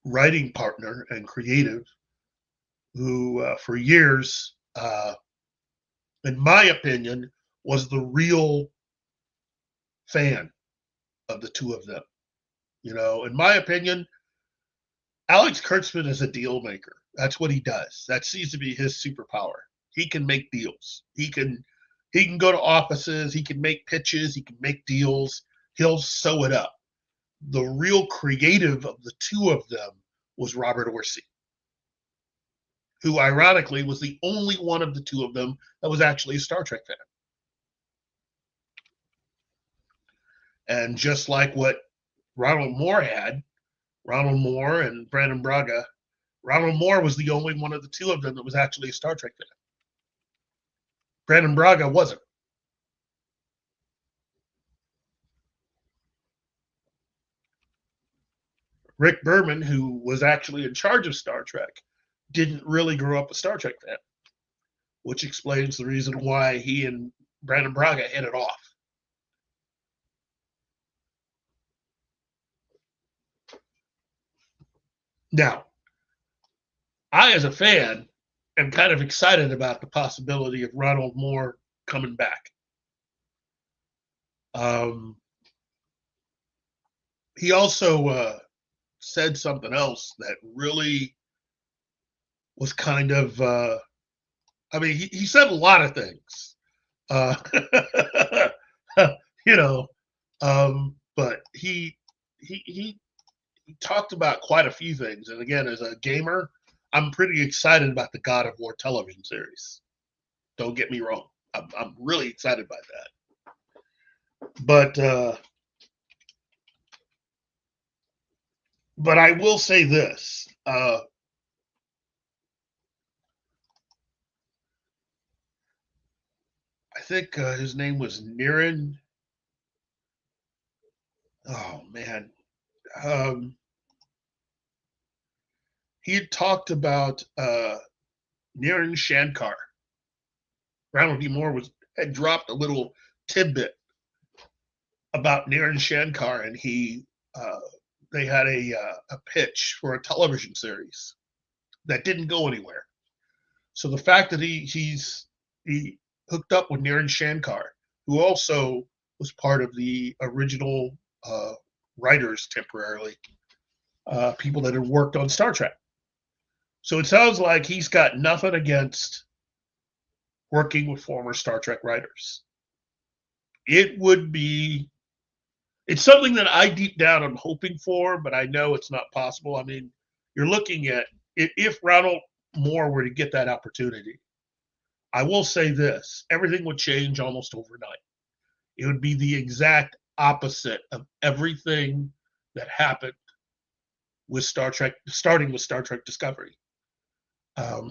Speaker 1: writing partner and creative, who for years, in my opinion, was the real fan of the two of them. You know, in my opinion, Alex Kurtzman is a deal maker. That's what he does. That seems to be his superpower. He can make deals. He can go to offices. He can make pitches. He can make deals. He'll sew it up. The real creative of the two of them was Robert Orsi, who ironically was the only one of the two of them that was actually a Star Trek fan. And just like what Ronald Moore had, Ronald Moore and Brandon Braga, Ronald Moore was the only one of the two of them that was actually a Star Trek fan. Brandon Braga wasn't. Rick Berman, who was actually in charge of Star Trek, didn't really grow up a Star Trek fan, which explains the reason why he and Brandon Braga hit it off. Now, I, as a fan, am kind of excited about the possibility of Ronald Moore coming back. He also said something else that really was kind of, I mean, he said a lot of things, you know, but he talked about quite a few things. And again, as a gamer, I'm pretty excited about the God of War television series. Don't get me wrong. I'm really excited by that. But I will say this. I think his name was Niren. Oh, man. He had talked about Niren Shankar. Ronald D Moore had dropped a little tidbit about Niren Shankar, and they had a pitch for a television series that didn't go anywhere. So the fact that he hooked up with Niren Shankar, who also was part of the original writers temporarily, people that had worked on Star Trek. So it sounds like he's got nothing against working with former Star Trek writers. It's something that I deep down am hoping for, but I know it's not possible. I mean, you're looking at, if Ronald Moore were to get that opportunity, I will say this, everything would change almost overnight. It would be the exact opposite of everything that happened with Star Trek, starting with Star Trek Discovery.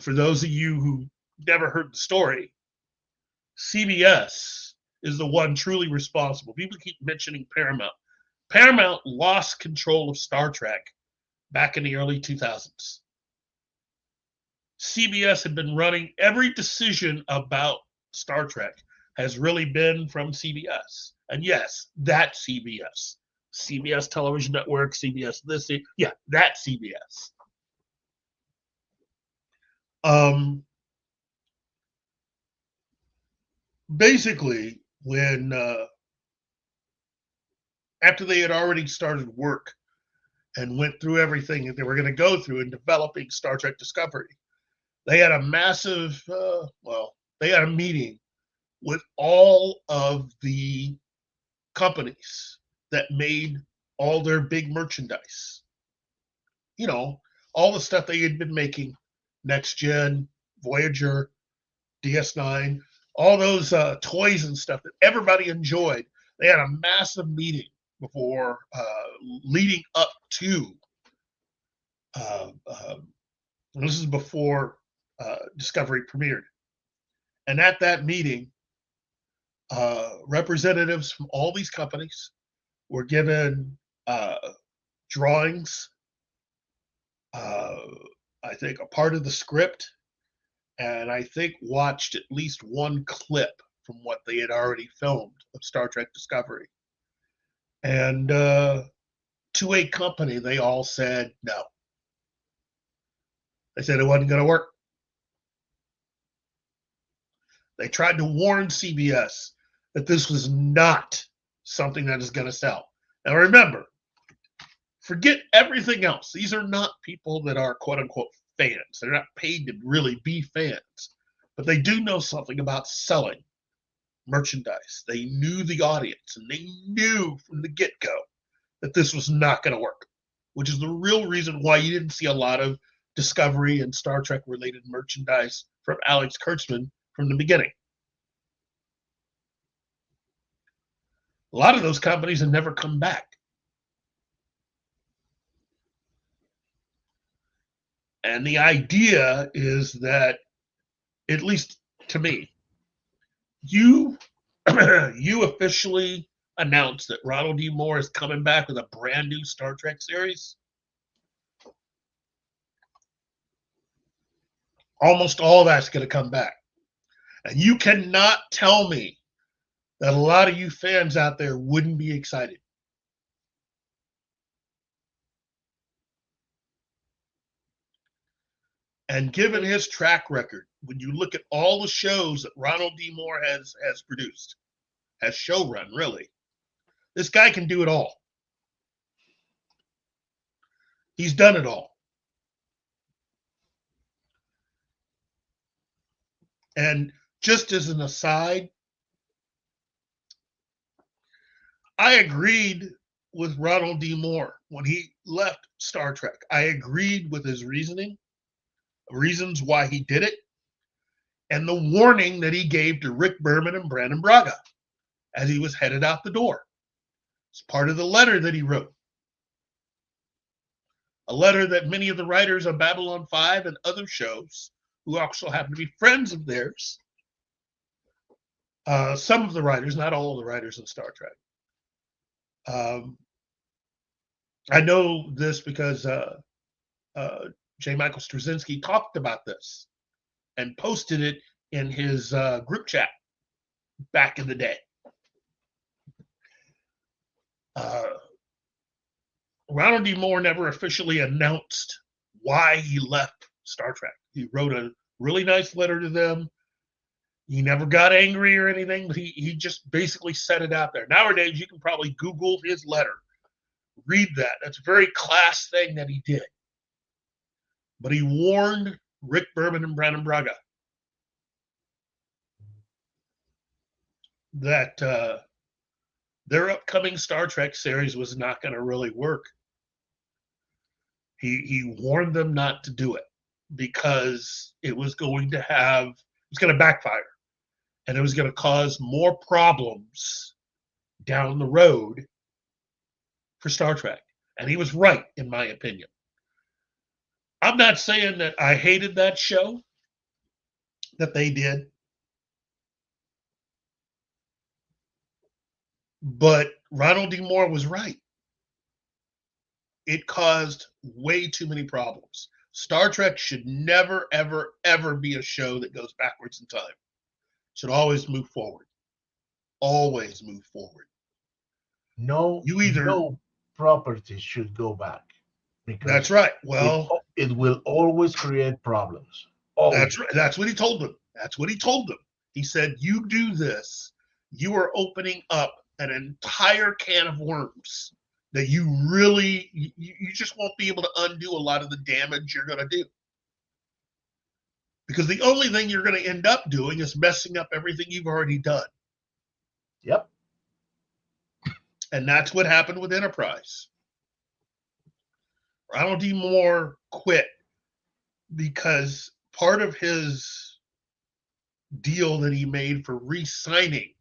Speaker 1: For those of you who never heard the story, CBS is the one truly responsible. People keep mentioning Paramount. Paramount lost control of Star Trek back in the early 2000s. CBS had been running every decision about Star Trek has really been from CBS. And yes, that CBS. CBS Television Network, CBS this, yeah, that CBS. Basically, when after they had already started work and went through everything that they were going to go through in developing Star Trek Discovery, they had a massive, they had a meeting with all of the companies that made all their big merchandise. You know, all the stuff they had been making, Next Gen, Voyager, DS9, all those toys and stuff that everybody enjoyed. They had a massive meeting before, leading up to, this is before Discovery premiered. And at that meeting, representatives from all these companies were given drawings, I think, a part of the script, and I think watched at least one clip from what they had already filmed of Star Trek Discovery. And to a company, they all said no. They said it wasn't going to work. They tried to warn CBS that this was not something that is going to sell. Now remember, forget everything else. These are not people that are quote unquote fans. They're not paid to really be fans, but they do know something about selling merchandise. They knew the audience, and they knew from the get-go that this was not going to work, which is the real reason why you didn't see a lot of Discovery and Star Trek related merchandise from Alex Kurtzman from the beginning. A lot of those companies have never come back. And the idea is that, at least to me, you officially announced that Ronald D. Moore is coming back with a brand new Star Trek series. Almost all that's going to come back. And you cannot tell me that a lot of you fans out there wouldn't be excited. And given his track record, when you look at all the shows that Ronald D. Moore has produced, has showrun, really, this guy can do it all. He's done it all. And just as an aside, I agreed with Ronald D. Moore when he left Star Trek. I agreed with his reasoning, reasons why he did it, and the warning that he gave to Rick Berman and Brandon Braga as he was headed out the door. It's part of the letter that he wrote. A letter that many of the writers on Babylon 5 and other shows, who also happen to be friends of theirs, some of the writers, not all of the writers in Star Trek. I know this because J. Michael Straczynski talked about this and posted it in his group chat back in the day. Ronald D. Moore never officially announced why he left Star Trek. He wrote a really nice letter to them. He never got angry or anything, but he just basically set it out there. Nowadays, you can probably Google his letter. Read that. That's a very class thing that he did. But he warned Rick Berman and Brandon Braga that their upcoming Star Trek series was not going to really work. He warned them not to do it because it was going to backfire, and it was going to cause more problems down the road for Star Trek. And he was right, in my opinion. I'm not saying that I hated that show that they did, but Ronald D. Moore was right. It caused way too many problems. Star Trek should never, ever, ever be a show that goes backwards in time. It should always move forward. Always move forward.
Speaker 7: No property should go back.
Speaker 1: That's right. Well,
Speaker 7: it will always create problems. Always.
Speaker 1: That's right. That's what he told them. That's what he told them. He said, you do this, you are opening up an entire can of worms that you just won't be able to undo a lot of the damage you're going to do. Because the only thing you're going to end up doing is messing up everything you've already done.
Speaker 7: Yep.
Speaker 1: And that's what happened with Enterprise. Ronald D. Moore quit because part of his deal that he made for re-signing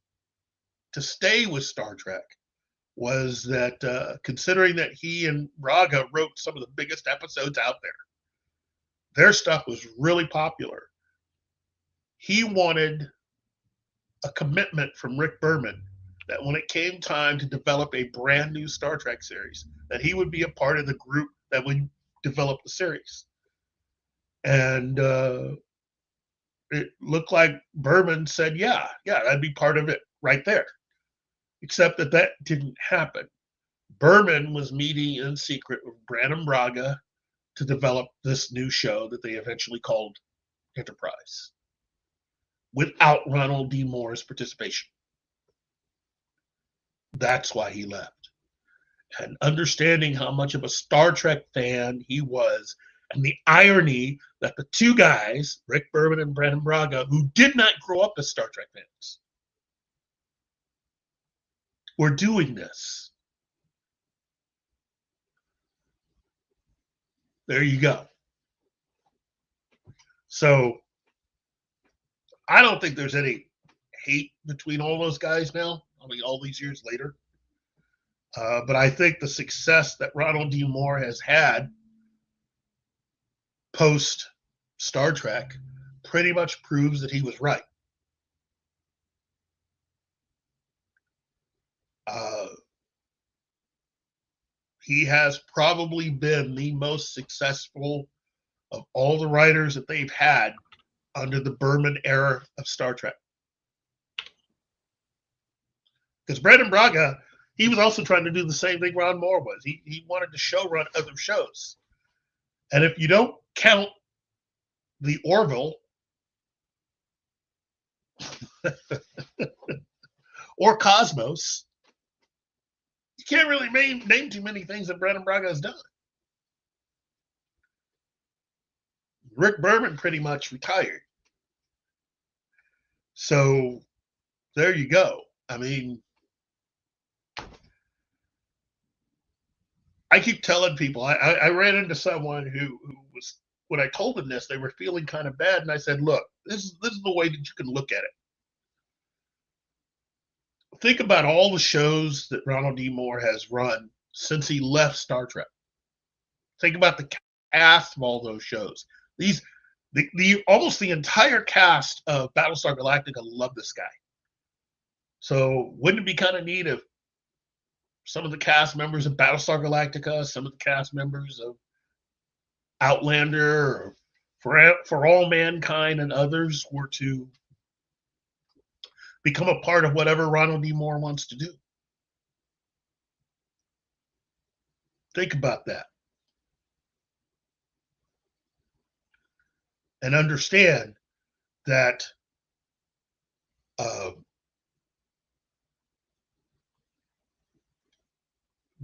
Speaker 1: to stay with Star Trek was that considering that he and Braga wrote some of the biggest episodes out there, their stuff was really popular. He wanted a commitment from Rick Berman that when it came time to develop a brand new Star Trek series, that he would be a part of the group that would develop the series. And it looked like Berman said, yeah, that'd be part of it right there. Except that didn't happen. Berman was meeting in secret with Brannon Braga to develop this new show that they eventually called Enterprise, without Ronald D. Moore's participation. That's why he left. And understanding how much of a Star Trek fan he was, and the irony that the two guys, Rick Berman and Brannon Braga, who did not grow up as Star Trek fans, were doing this. There you go. So I don't think there's any hate between all those guys now. I mean, all these years later. But I think the success that Ronald D. Moore has had post Star Trek pretty much proves that he was right. He has probably been the most successful of all the writers that they've had under the Berman era of Star Trek. Because Brannon Braga, he was also trying to do the same thing Ron Moore was. He wanted to show run other shows. And if you don't count the Orville or Cosmos, you can't really name too many things that Brannon Braga has done. Rick Berman pretty much retired. So there you go. I mean, I keep telling people, I ran into someone who was, when I told them this, they were feeling kind of bad. And I said, look, this is the way that you can look at it. Think about all the shows that Ronald D. Moore has run since he left Star Trek. Think about the cast of all those shows. The almost the entire cast of Battlestar Galactica love this guy. So wouldn't it be kind of neat if some of the cast members of Battlestar Galactica, some of the cast members of Outlander, or For All Mankind and others were to become a part of whatever Ronald D. Moore wants to do? Think about that. And understand that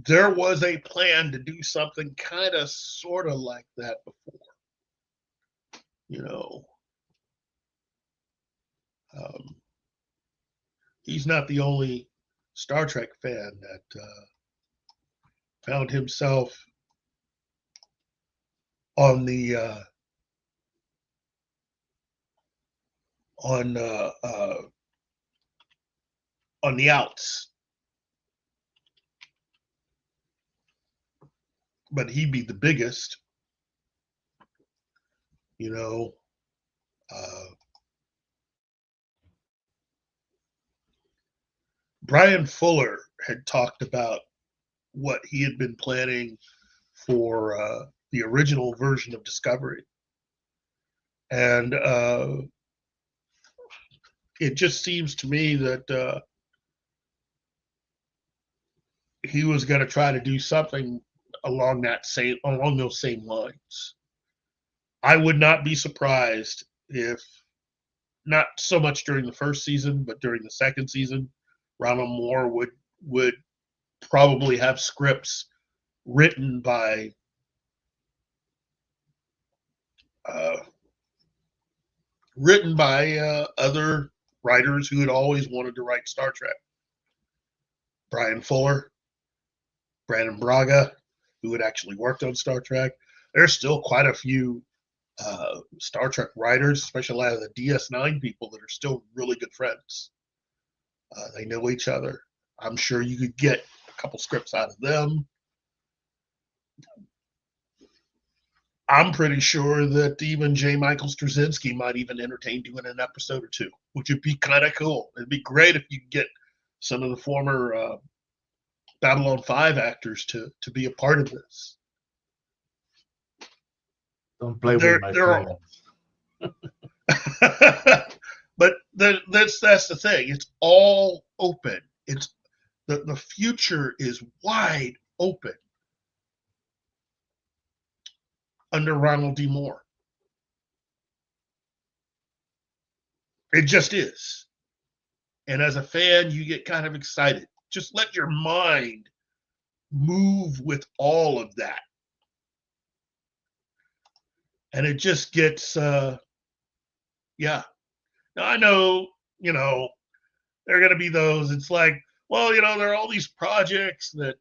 Speaker 1: there was a plan to do something kind of sort of like that before. You know, he's not the only Star Trek fan that found himself on the outs. But he'd be the biggest, you know. Brian Fuller had talked about what he had been planning for the original version of Discovery. And it just seems to me that he was going to try to do something along those same lines. I would not be surprised if, not so much during the first season, but during the second season, Ronald Moore would probably have scripts written by other writers who had always wanted to write Star Trek. Brian Fuller, Brannon Braga, who had actually worked on Star Trek. There's still quite a few Star Trek writers, especially a lot of the DS9 people, that are still really good friends. They know each other. I'm sure you could get a couple scripts out of them. I'm pretty sure that even J. Michael Straczynski might even entertain doing an episode or two, which would be kind of cool. It'd be great if you could get some of the former Babylon 5 actors to be a part of this.
Speaker 7: Don't play with
Speaker 1: They're
Speaker 7: my
Speaker 1: they're
Speaker 7: feelings.
Speaker 1: but that's the thing. It's all open. It's the future is wide open under Ronald D Moore. It just is. And as a fan, you get kind of excited. Just let your mind move with all of that. And it just gets, yeah. Now, I know, there are going to be those, it's like, well, there are all these projects that,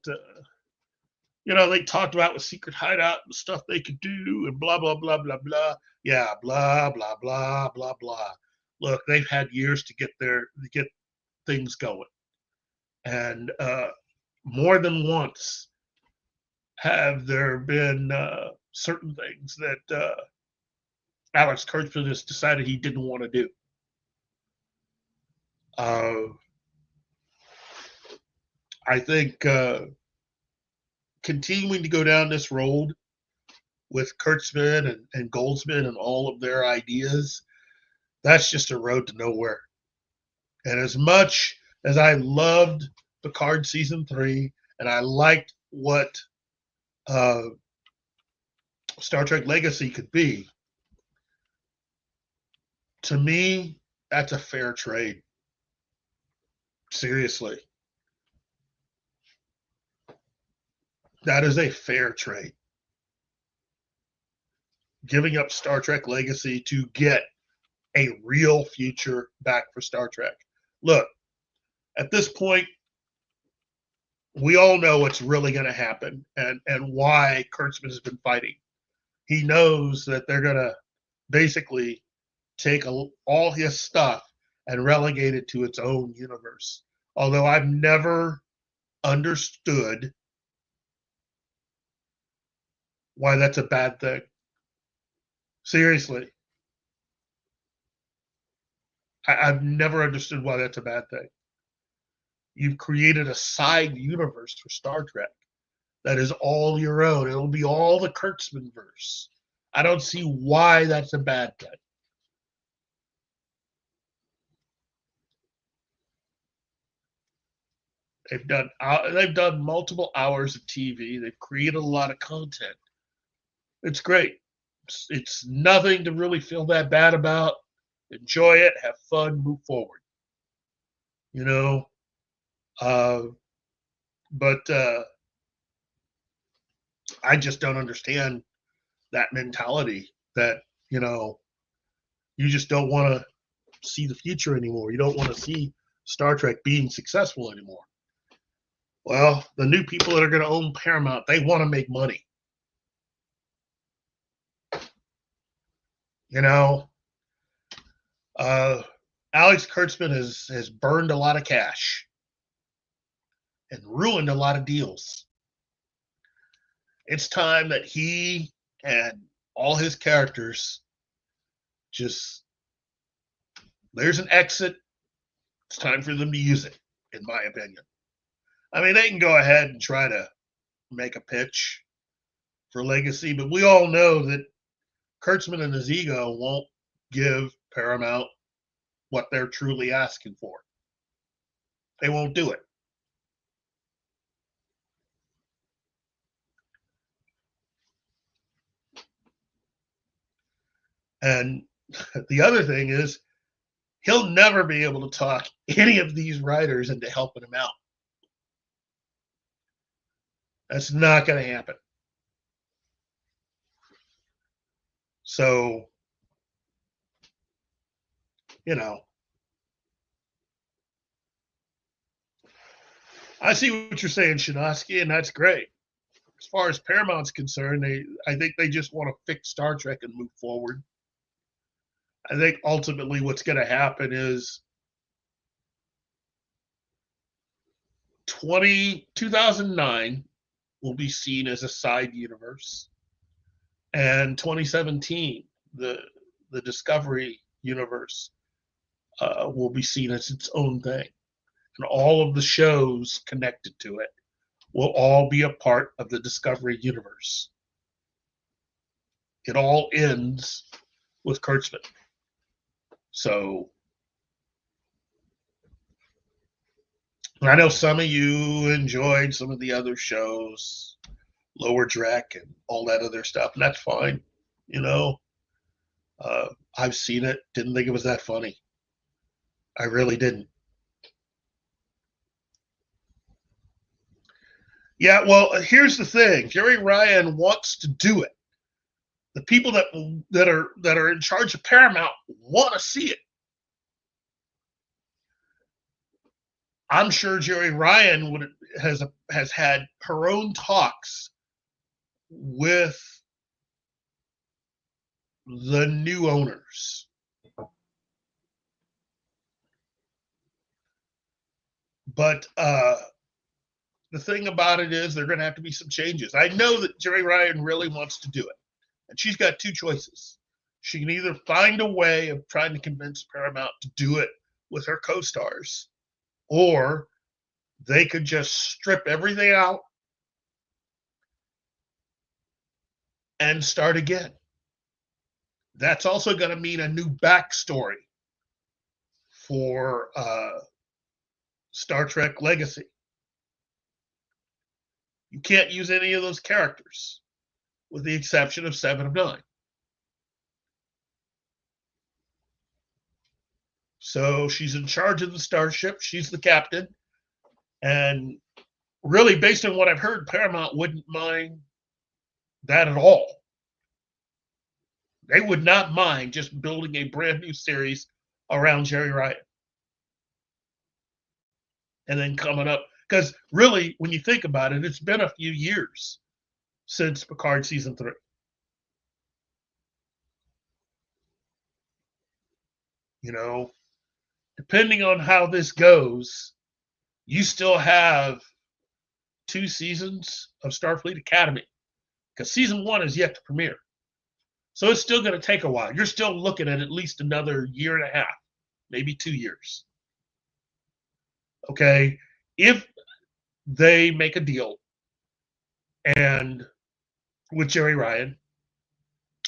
Speaker 1: they talked about with Secret Hideout and stuff they could do and blah, blah, blah, blah, blah. Yeah, blah, blah, blah, blah, blah. Look, they've had years to get things going. And more than once have there been certain things that Alex Kurtzman has decided he didn't want to do. I think continuing to go down this road with Kurtzman and Goldsman and all of their ideas, that's just a road to nowhere. And as much as I loved Picard season 3, and I liked what Star Trek Legacy could be, to me, that's a fair trade. Seriously. That is a fair trade. Giving up Star Trek Legacy to get a real future back for Star Trek. Look, at this point, we all know what's really going to happen and why Kurtzman has been fighting. He knows that they're going to basically take all his stuff and relegate it to its own universe. Although I've never understood why that's a bad thing. Seriously. I've never understood why that's a bad thing. You've created a side universe for Star Trek that is all your own. It'll be all the Kurtzman verse. I don't see why that's a bad thing. They've done multiple hours of TV. They've created a lot of content. It's great. It's nothing to really feel that bad about. Enjoy it, have fun, move forward. But I just don't understand that mentality that, you just don't want to see the future anymore. You don't want to see Star Trek being successful anymore. Well, the new people that are going to own Paramount, they want to make money. Alex Kurtzman has burned a lot of cash and ruined a lot of deals. It's time that he and all his characters there's an exit. It's time for them to use it, in my opinion. I mean, they can go ahead and try to make a pitch for Legacy, but we all know that Kurtzman and his ego won't give Paramount what they're truly asking for. They won't do it. And the other thing is, he'll never be able to talk any of these writers into helping him out. That's not going to happen. So, I see what you're saying, Shinosky, and that's great. As far as Paramount's concerned, I think they just want to fix Star Trek and move forward. I think ultimately what's going to happen is 2009 will be seen as a side universe, and 2017, the Discovery universe, will be seen as its own thing. And all of the shows connected to it will all be a part of the Discovery universe. it all ends with Kurtzman. So I know some of you enjoyed some of the other shows, Lower Deck and all that other stuff, and that's fine. You know, I've seen it, didn't think it was that funny. I really didn't. Yeah, well, here's the thing. Jerry Ryan wants to do it. The people that are in charge of Paramount want to see it. I'm sure Jerry Ryan has had her own talks with the new owners. But the thing about it is they're going to have to be some changes. I know that Jerry Ryan really wants to do it. And she's got two choices. She can either find a way of trying to convince Paramount to do it with her co-stars, or they could just strip everything out and start again. That's also going to mean a new backstory for Star Trek Legacy. You can't use any of those characters, with the exception of 7 of 9. So she's in charge of the starship. She's the captain. And really, based on what I've heard, Paramount wouldn't mind that at all. They would not mind just building a brand new series around Jerry Ryan. And then coming up, because really, when you think about it, it's been a few years since Picard season 3. You know, depending on how this goes, you still have 2 seasons of Starfleet Academy, because season 1 is yet to premiere. So it's still going to take a while. You're still looking at least another year and a half, maybe 2 years. Okay, if they make a deal and with Jerry Ryan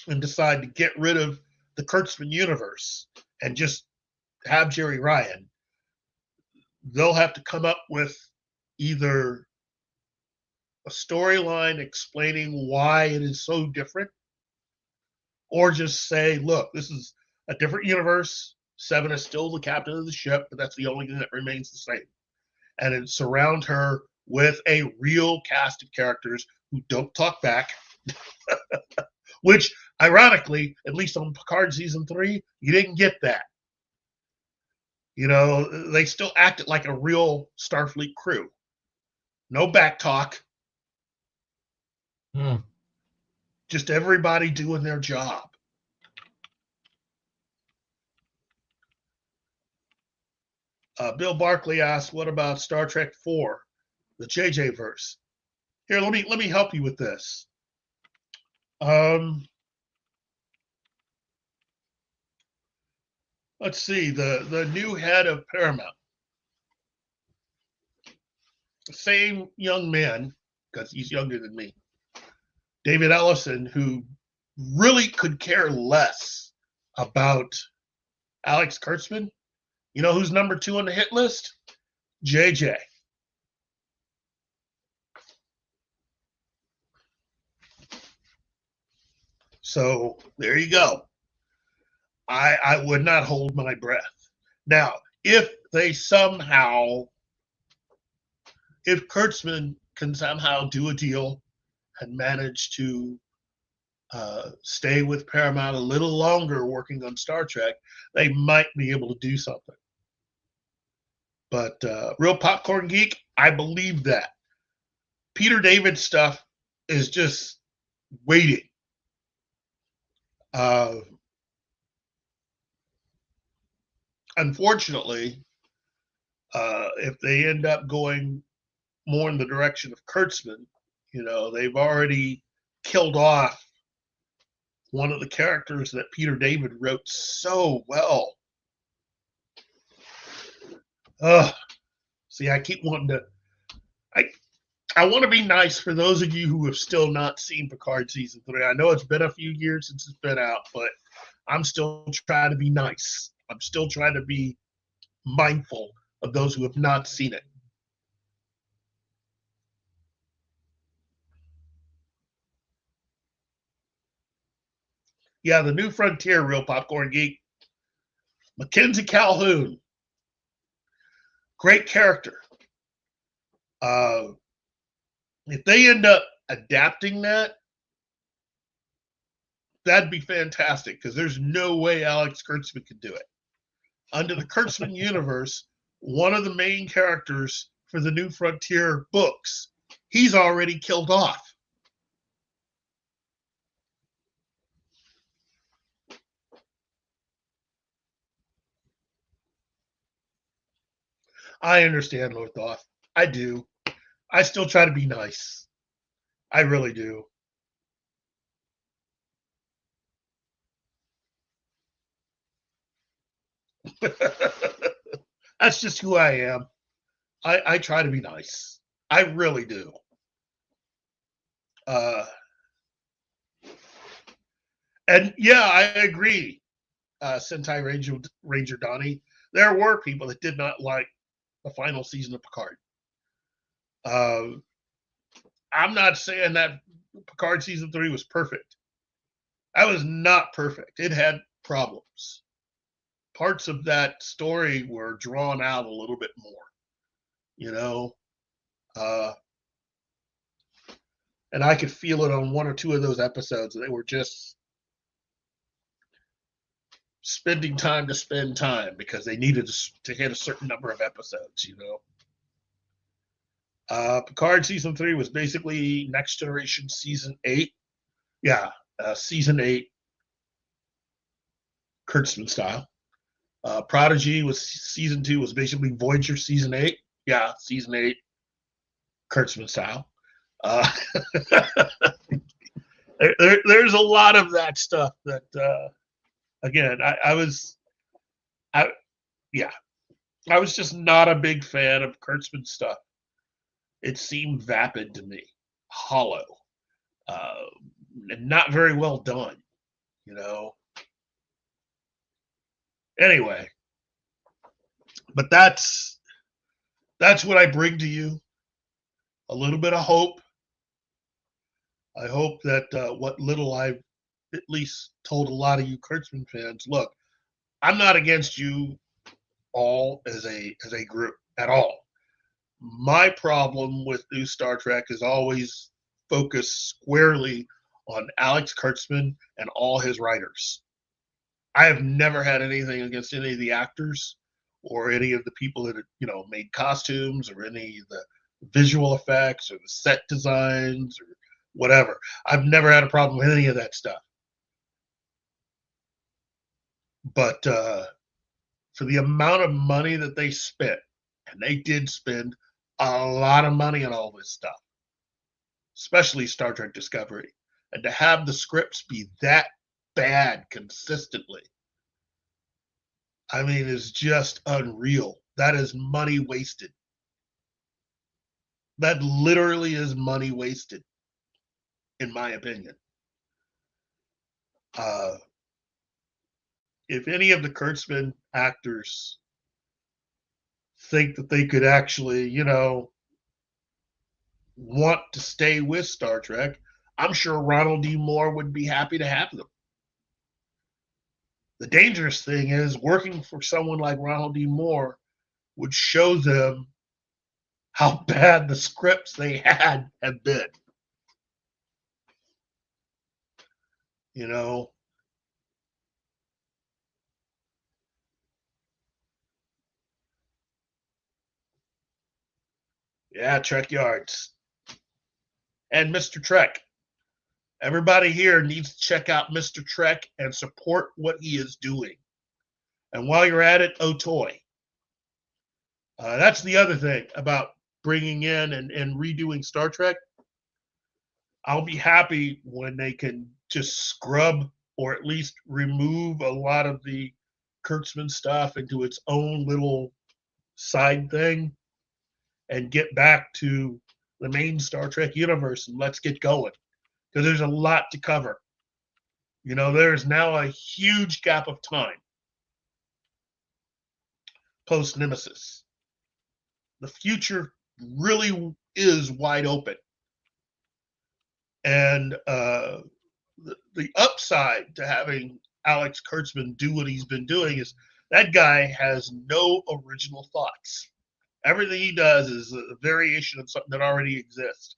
Speaker 1: and decide to get rid of the Kurtzman universe and just have Jerry Ryan, they'll have to come up with either a storyline explaining why it is so different, or just say, look, this is a different universe. 7 is still the captain of the ship, but that's the only thing that remains the same. And it surround her with a real cast of characters who don't talk back, which, ironically, at least on Picard season 3, you didn't get that. You know, they still acted like a real Starfleet crew. No back talk. Just everybody doing their job. Bill Barkley asked, what about Star Trek 4, the JJ verse? Here, let me help you with this. Let's see, the new head of Paramount. The same young man, because he's younger than me, David Ellison, who really could care less about Alex Kurtzman. You know who's number 2 on the hit list? JJ. So there you go. I would not hold my breath. Now, if Kurtzman can somehow do a deal and manage to stay with Paramount a little longer working on Star Trek, they might be able to do something. But Real Popcorn Geek, I believe that. Peter David stuff is just waiting. Unfortunately, if they end up going more in the direction of Kurtzman, you know, they've already killed off one of the characters that Peter David wrote so well. See, I keep wanting to. I want to be nice for those of you who have still not seen Picard season 3. I know it's been a few years since it's been out, but I'm still trying to be nice. I'm still trying to be mindful of those who have not seen it. Yeah, the New Frontier, Real Popcorn Geek. Mackenzie Calhoun. Great character. If they end up adapting that, that'd be fantastic because there's no way Alex Kurtzman could do it. Under the Kurtzman universe, one of the main characters for the New Frontier books, he's already killed off. I understand, Lothoth. I do. I still try to be nice. I really do. That's just who I am. I try to be nice. I really do. And yeah, I agree, Sentai Ranger Donnie. There were people that did not like the final season of Picard. I'm not saying that Picard season 3 was perfect. That was not perfect. It had problems. Parts of that story were drawn out a little bit more, you know. And I could feel it on one or two of those episodes. They were just spending time to spend time because they needed to hit a certain number of episodes, you know. Picard season 3 was basically Next Generation season 8. Yeah, season 8, Kurtzman style. Prodigy was season 2 was basically Voyager season 8. Yeah, season 8, Kurtzman style. There's a lot of that stuff that again I was just not a big fan of Kurtzman stuff. It seemed vapid to me, hollow, and not very well done, you know. Anyway, but that's what I bring to you. A little bit of hope. I hope that what little I've at least told a lot of you Kurtzman fans, look, I'm not against you all as a group at all. My problem with new Star Trek is always focused squarely on Alex Kurtzman and all his writers. I have never had anything against any of the actors or any of the people that made costumes or any of the visual effects or the set designs or whatever. I've never had a problem with any of that stuff. But for the amount of money that they spent, and they did spend a lot of money on all this stuff, especially Star Trek Discovery, and to have the scripts be that bad consistently, I mean, is just unreal. That is money wasted. That literally is money wasted, in my opinion. If any of the Kurtzman actors think that they could actually, want to stay with Star Trek, I'm sure Ronald D. Moore would be happy to have them. The dangerous thing is working for someone like Ronald D. Moore would show them how bad the scripts they had have been. You know? Yeah, Trek Yards. And Mr. Trek. Everybody here needs to check out Mr. Trek and support what he is doing. And while you're at it, Otoy. That's the other thing about bringing in and redoing Star Trek. I'll be happy when they can just scrub or at least remove a lot of the Kurtzman stuff into its own little side thing and get back to the main Star Trek universe and let's get going. Because there's a lot to cover. You know, there's now a huge gap of time post Nemesis. The future really is wide open. And the upside to having Alex Kurtzman do what he's been doing is that guy has no original thoughts. Everything he does is a variation of something that already exists.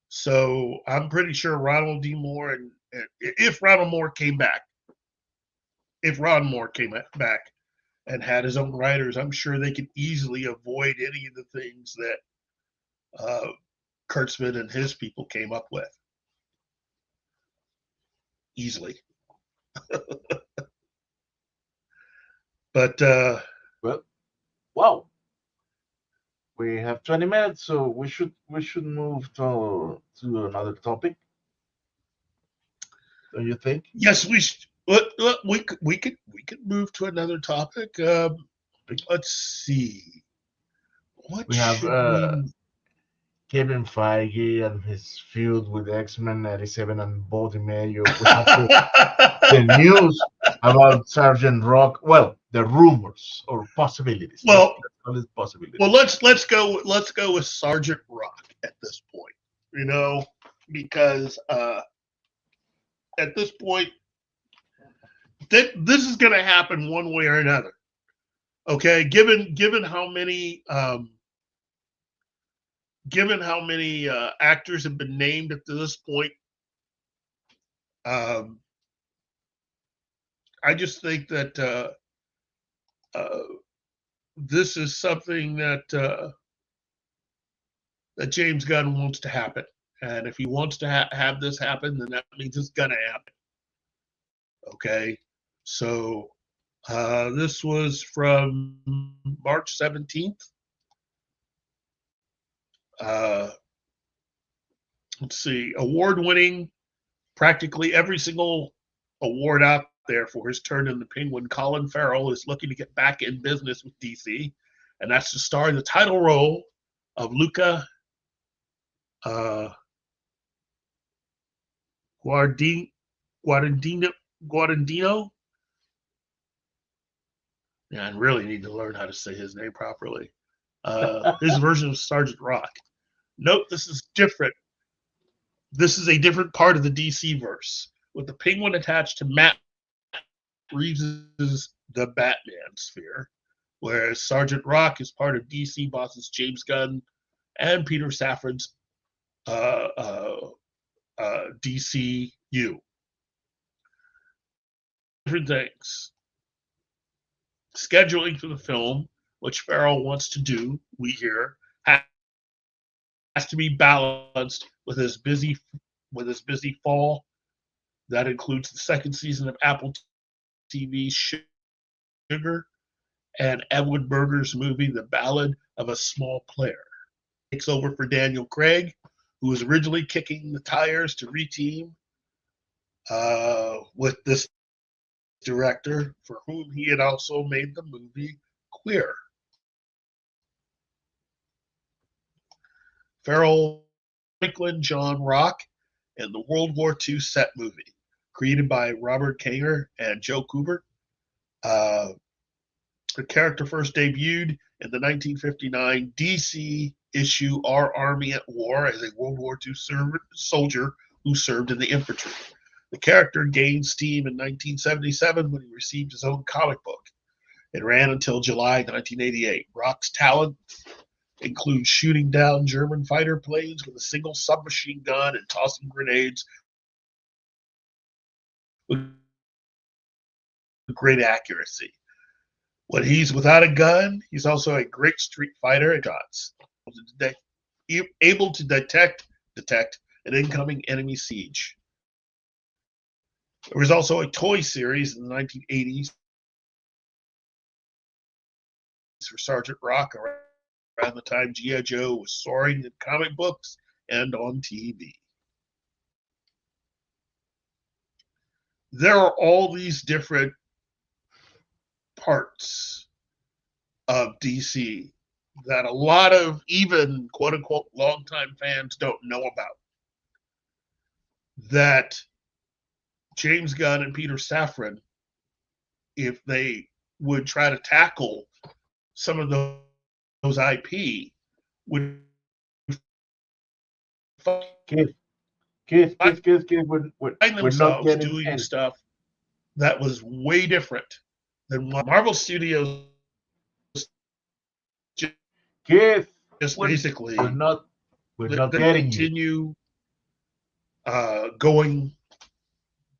Speaker 1: So I'm pretty sure Ronald D Moore, and if Ron Moore came back and had his own writers, I'm sure they could easily avoid any of the things that Kurtzman and his people came up with. Easily. But
Speaker 7: Well, wow. We have 20 minutes, so we should move to another topic. Don't you think?
Speaker 1: yes, we could move to another topic. Let's see. What
Speaker 7: We have
Speaker 1: should we?
Speaker 7: Kevin Feige and his feud with X-Men 97 and Bodie Mayo. We have the news about Sergeant Rock. Well, the rumors or possibilities.
Speaker 1: Well,
Speaker 7: Let's call it possibilities.
Speaker 1: Well, let's go with Sergeant Rock at this point. You know, because at this point, this is going to happen one way or another. Okay, given how many actors have been named at this point, I just think that this is something that James Gunn wants to happen, and if he wants to have this happen, then that means it's gonna happen. Okay, so this was from March 17th. Let's see, award-winning, practically every single award out there for his turn in the Penguin, Colin Farrell is looking to get back in business with DC, and that's to star in the title role of Luca Guadagnino. Yeah, I really need to learn how to say his name properly. His version of Sergeant Rock. Note, this is different. This is a different part of the DC verse, with the Penguin attached to Matt Reeves' The Batman sphere, whereas Sergeant Rock is part of DC bosses James Gunn and Peter Safran's DCU. Different things. Scheduling for the film, which Farrell wants to do, we hear, has to be balanced with his busy fall. That includes the second season of Apple TV's Sugar and Edward Berger's movie The Ballad of a Small Player. Takes over for Daniel Craig, who was originally kicking the tires to reteam with this director, for whom he had also made the movie Queer. Farrell, Franklin John Rock, and the World War II set movie, created by Robert Kanger and Joe Kubert. The character first debuted in the 1959 DC issue Our Army at War as a World War II soldier who served in the infantry. The character gained steam in 1977 when he received his own comic book. It ran until July 1988. Rock's talent includes shooting down German fighter planes with a single submachine gun and tossing grenades with great accuracy. When he's without a gun, he's also a great street fighter and shots, able to detect an incoming enemy siege. There was also a toy series in the 1980s for Sergeant Rock around the time G.I. Joe was soaring in comic books and on TV. There are all these different parts of DC that a lot of even quote unquote longtime fans don't know about. That James Gunn and Peter Safran, if they would try to tackle some of those IP, would
Speaker 7: Keith,
Speaker 1: find
Speaker 7: we're not
Speaker 1: themselves
Speaker 7: getting
Speaker 1: doing
Speaker 7: any.
Speaker 1: stuff that was way different than what Marvel Studios
Speaker 7: Keith,
Speaker 1: just
Speaker 7: we're,
Speaker 1: basically
Speaker 7: we're not
Speaker 1: they
Speaker 7: getting you.
Speaker 1: continue going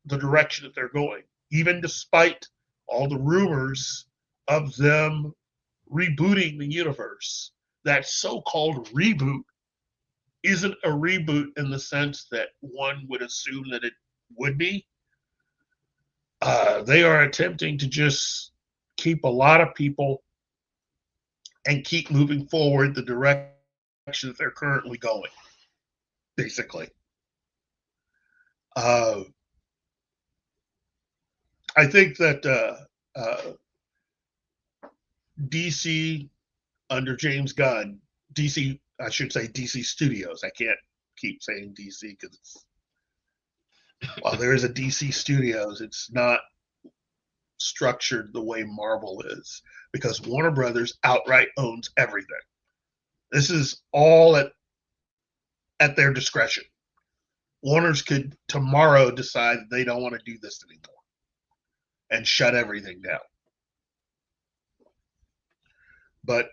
Speaker 1: the direction that they're going, even despite all the rumors of them rebooting the universe. That so-called reboot isn't a reboot in the sense that one would assume that it would be. They are attempting to just keep a lot of people and keep moving forward the direction that they're currently going, basically. I think that DC under James Gunn, DC, I should say DC Studios. I can't keep saying DC because while there is a DC Studios, it's not structured the way Marvel is because Warner Brothers outright owns everything. This is all at their discretion. Warner's could tomorrow decide they don't want to do this anymore and shut everything down. But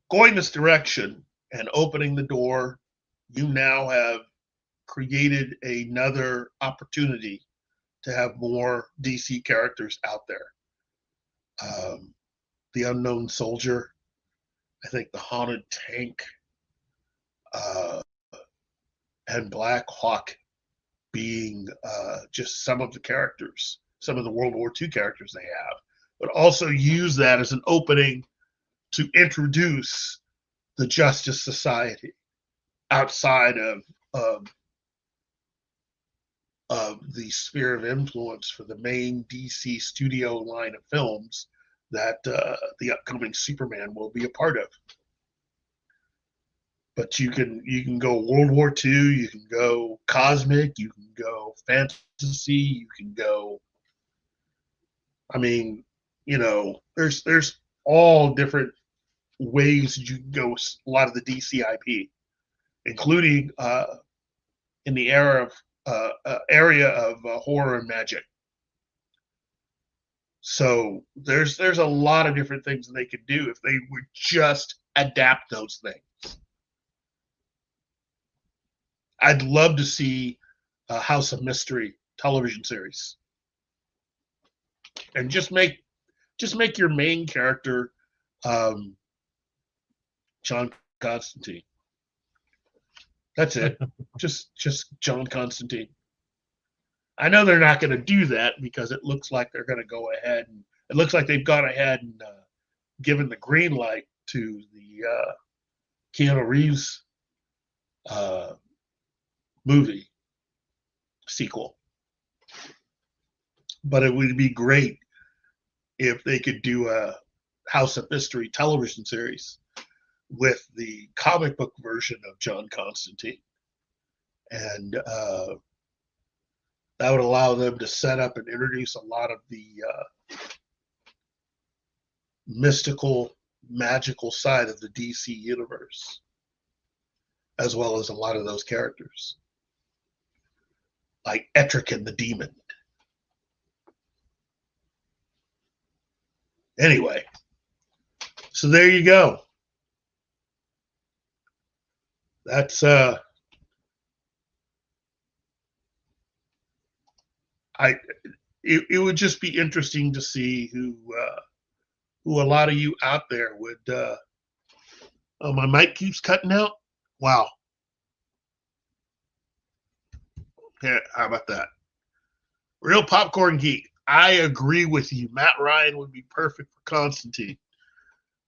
Speaker 1: going this direction and opening the door, you now have created another opportunity to have more DC characters out there. The Unknown Soldier, I think the Haunted Tank, and Black Hawk being just some of the characters, some of the World War II characters they have, but also use that as an opening to introduce the Justice Society outside of the sphere of influence for the main DC studio line of films that the upcoming Superman will be a part of. But you can go World War II, you can go cosmic, you can go fantasy, you can go. I mean, you know, there's all different ways you can go. A lot of the DC IP, including in the area of horror and magic. So there's a lot of different things that they could do if they would just adapt those things. I'd love to see a House of Mystery television series, and just make your main character John Constantine. That's it. just John Constantine. I know they're not going to do that because it looks like they're going to go ahead and it looks like they've gone ahead and given the green light to the Keanu Reeves movie sequel. But it would be great if they could do a House of Mystery television series with the comic book version of John Constantine. And that would allow them to set up and introduce a lot of the mystical, magical side of the DC universe, as well as a lot of those characters, like Etrigan the Demon. Anyway, so there you go. That's it would just be interesting to see who a lot of you out there would oh, my mic keeps cutting out. Wow. Yeah, how about that? Real Popcorn Geek. I agree with you. Matt Ryan would be perfect for Constantine.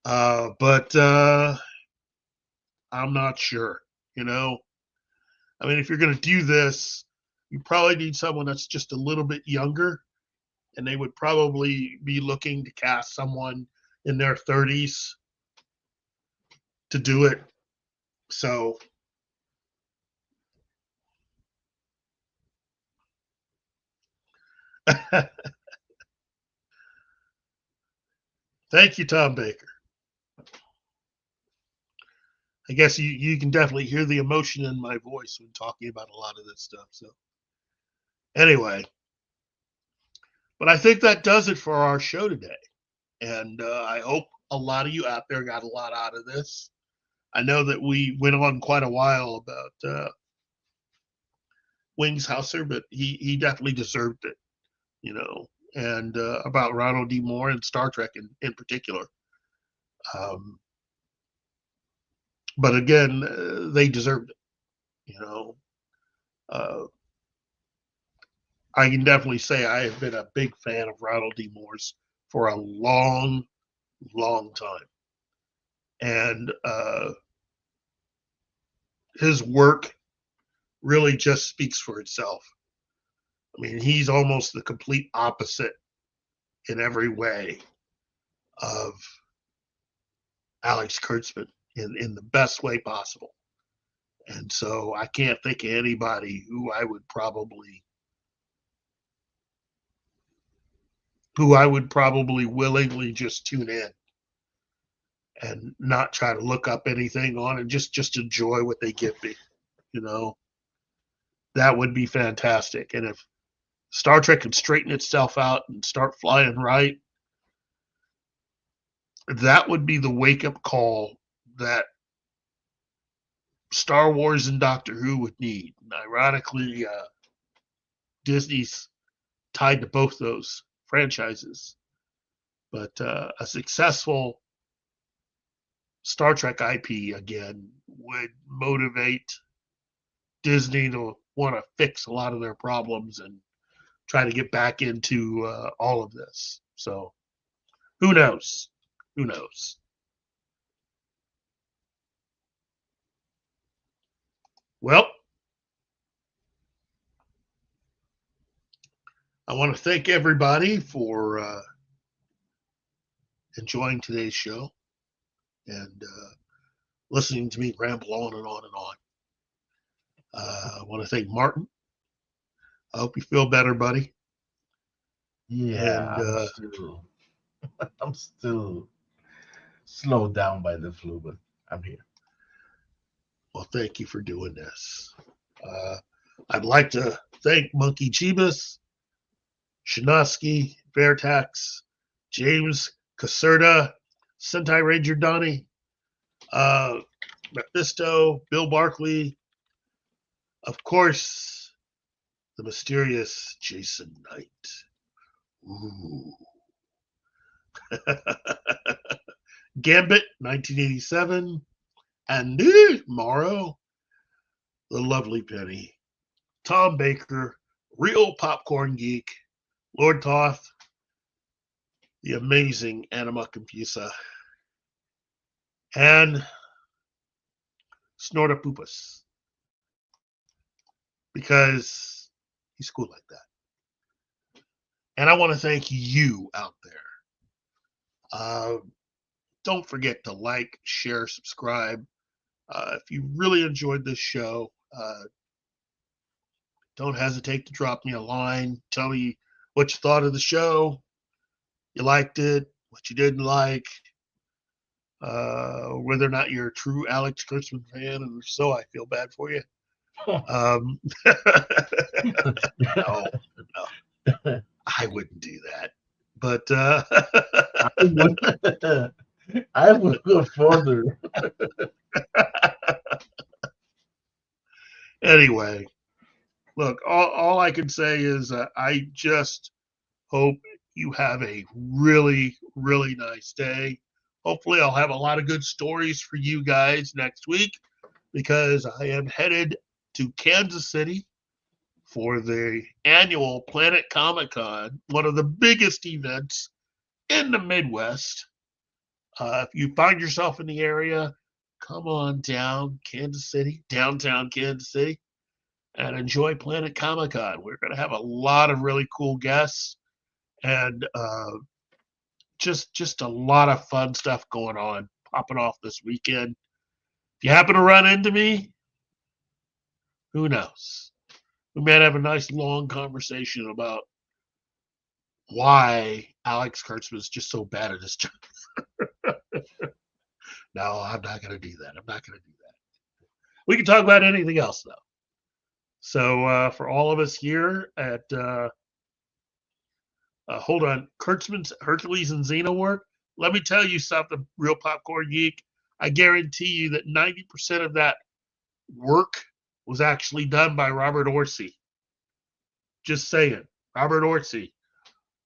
Speaker 1: But I'm not sure, you know. I mean, if you're going to do this, you probably need someone that's just a little bit younger and they would probably be looking to cast someone in their 30s to do it. So thank you, Tom Baker. I guess you can definitely hear the emotion in my voice when talking about a lot of this stuff. So anyway, but I think that does it for our show today. And I hope a lot of you out there got a lot out of this. I know that we went on quite a while about Wings Hauser, but he definitely deserved it, you know, and about Ronald D. Moore and Star Trek in particular. But again, they deserved it, you know. I can definitely say I have been a big fan of Ronald D. Moore's for a long, long time. And his work really just speaks for itself. I mean, he's almost the complete opposite in every way of Alex Kurtzman in the best way possible. And so I can't think of anybody who I would probably willingly just tune in and not try to look up anything on it, just enjoy what they give me, you know. That would be fantastic. And if Star Trek could straighten itself out and start flying right, that would be the wake-up call that Star Wars and Doctor Who would need. And ironically, Disney's tied to both those franchises. But a successful Star Trek IP, again, would motivate Disney to want to fix a lot of their problems and try to get back into all of this. So who knows? Who knows? Well, I want to thank everybody for enjoying today's show and listening to me ramble on and on and on. I want to thank Martin. I hope you feel better, buddy.
Speaker 7: Yeah,
Speaker 1: And,
Speaker 7: I'm still slowed down by the flu, but I'm here.
Speaker 1: well, thank you for doing this. I'd like to thank Monkey Jeebus, Shinosky, Vertax, James Caserta, Sentai Ranger Donnie, Mephisto, Bill Barkley, of course, the mysterious Jason Knight. Ooh. Gambit, 1987, and Morrow, the lovely Penny, Tom Baker, Real Popcorn Geek, Lord Toth, the amazing Anima Confusa, and Snortopupus, because he's cool like that. And I want to thank you out there. Don't forget to like, share, subscribe. If you really enjoyed this show, don't hesitate to drop me a line. Tell me what you thought of the show. You liked it, what you didn't like, whether or not you're a true Alex Kurtzman fan, and if so, I feel bad for you. No, I wouldn't do that. But
Speaker 7: I would go further.
Speaker 1: Anyway, look, all I can say is I just hope you have a really, really nice day. Hopefully, I'll have a lot of good stories for you guys next week because I am headed to Kansas City for the annual Planet Comic Con, one of the biggest events in the Midwest. If you find yourself in the area, come on down Kansas City, downtown Kansas City, and enjoy Planet Comic Con. We're going to have a lot of really cool guests, and just a lot of fun stuff going on, popping off this weekend. If you happen to run into me, who knows? We might have a nice long conversation about why Alex Kurtzman is just so bad at his job. No, I'm not going to do that. I'm not going to do that. We can talk about anything else, though. So for all of us here at, hold on, Kurtzman's Hercules and Xenomorph, let me tell you something, real popcorn geek. I guarantee you that 90% of that work was actually done by Robert Orci. Just saying. Robert Orci.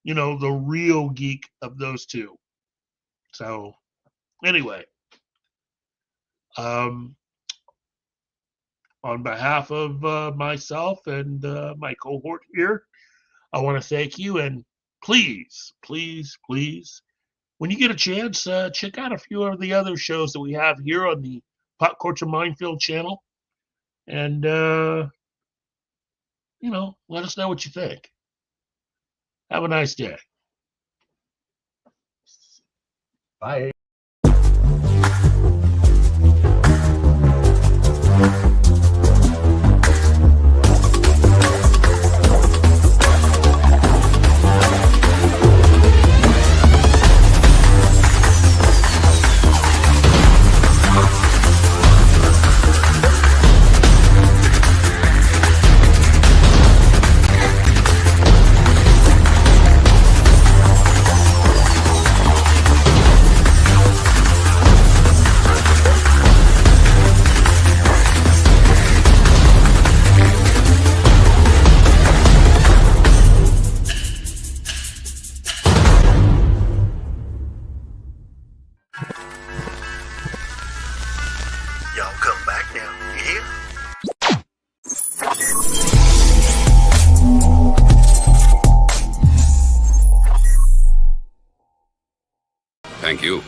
Speaker 1: You know, the real geek of those two. So, anyway. On behalf of myself and my cohort here, I want to thank you. And please, please, please, when you get a chance, check out a few of the other shows that we have here on the Pop Culture Minefield channel. And, you know, let us know what you think. Have a nice day.
Speaker 7: Bye.
Speaker 8: Y'all come back now, you hear?
Speaker 2: Thank you.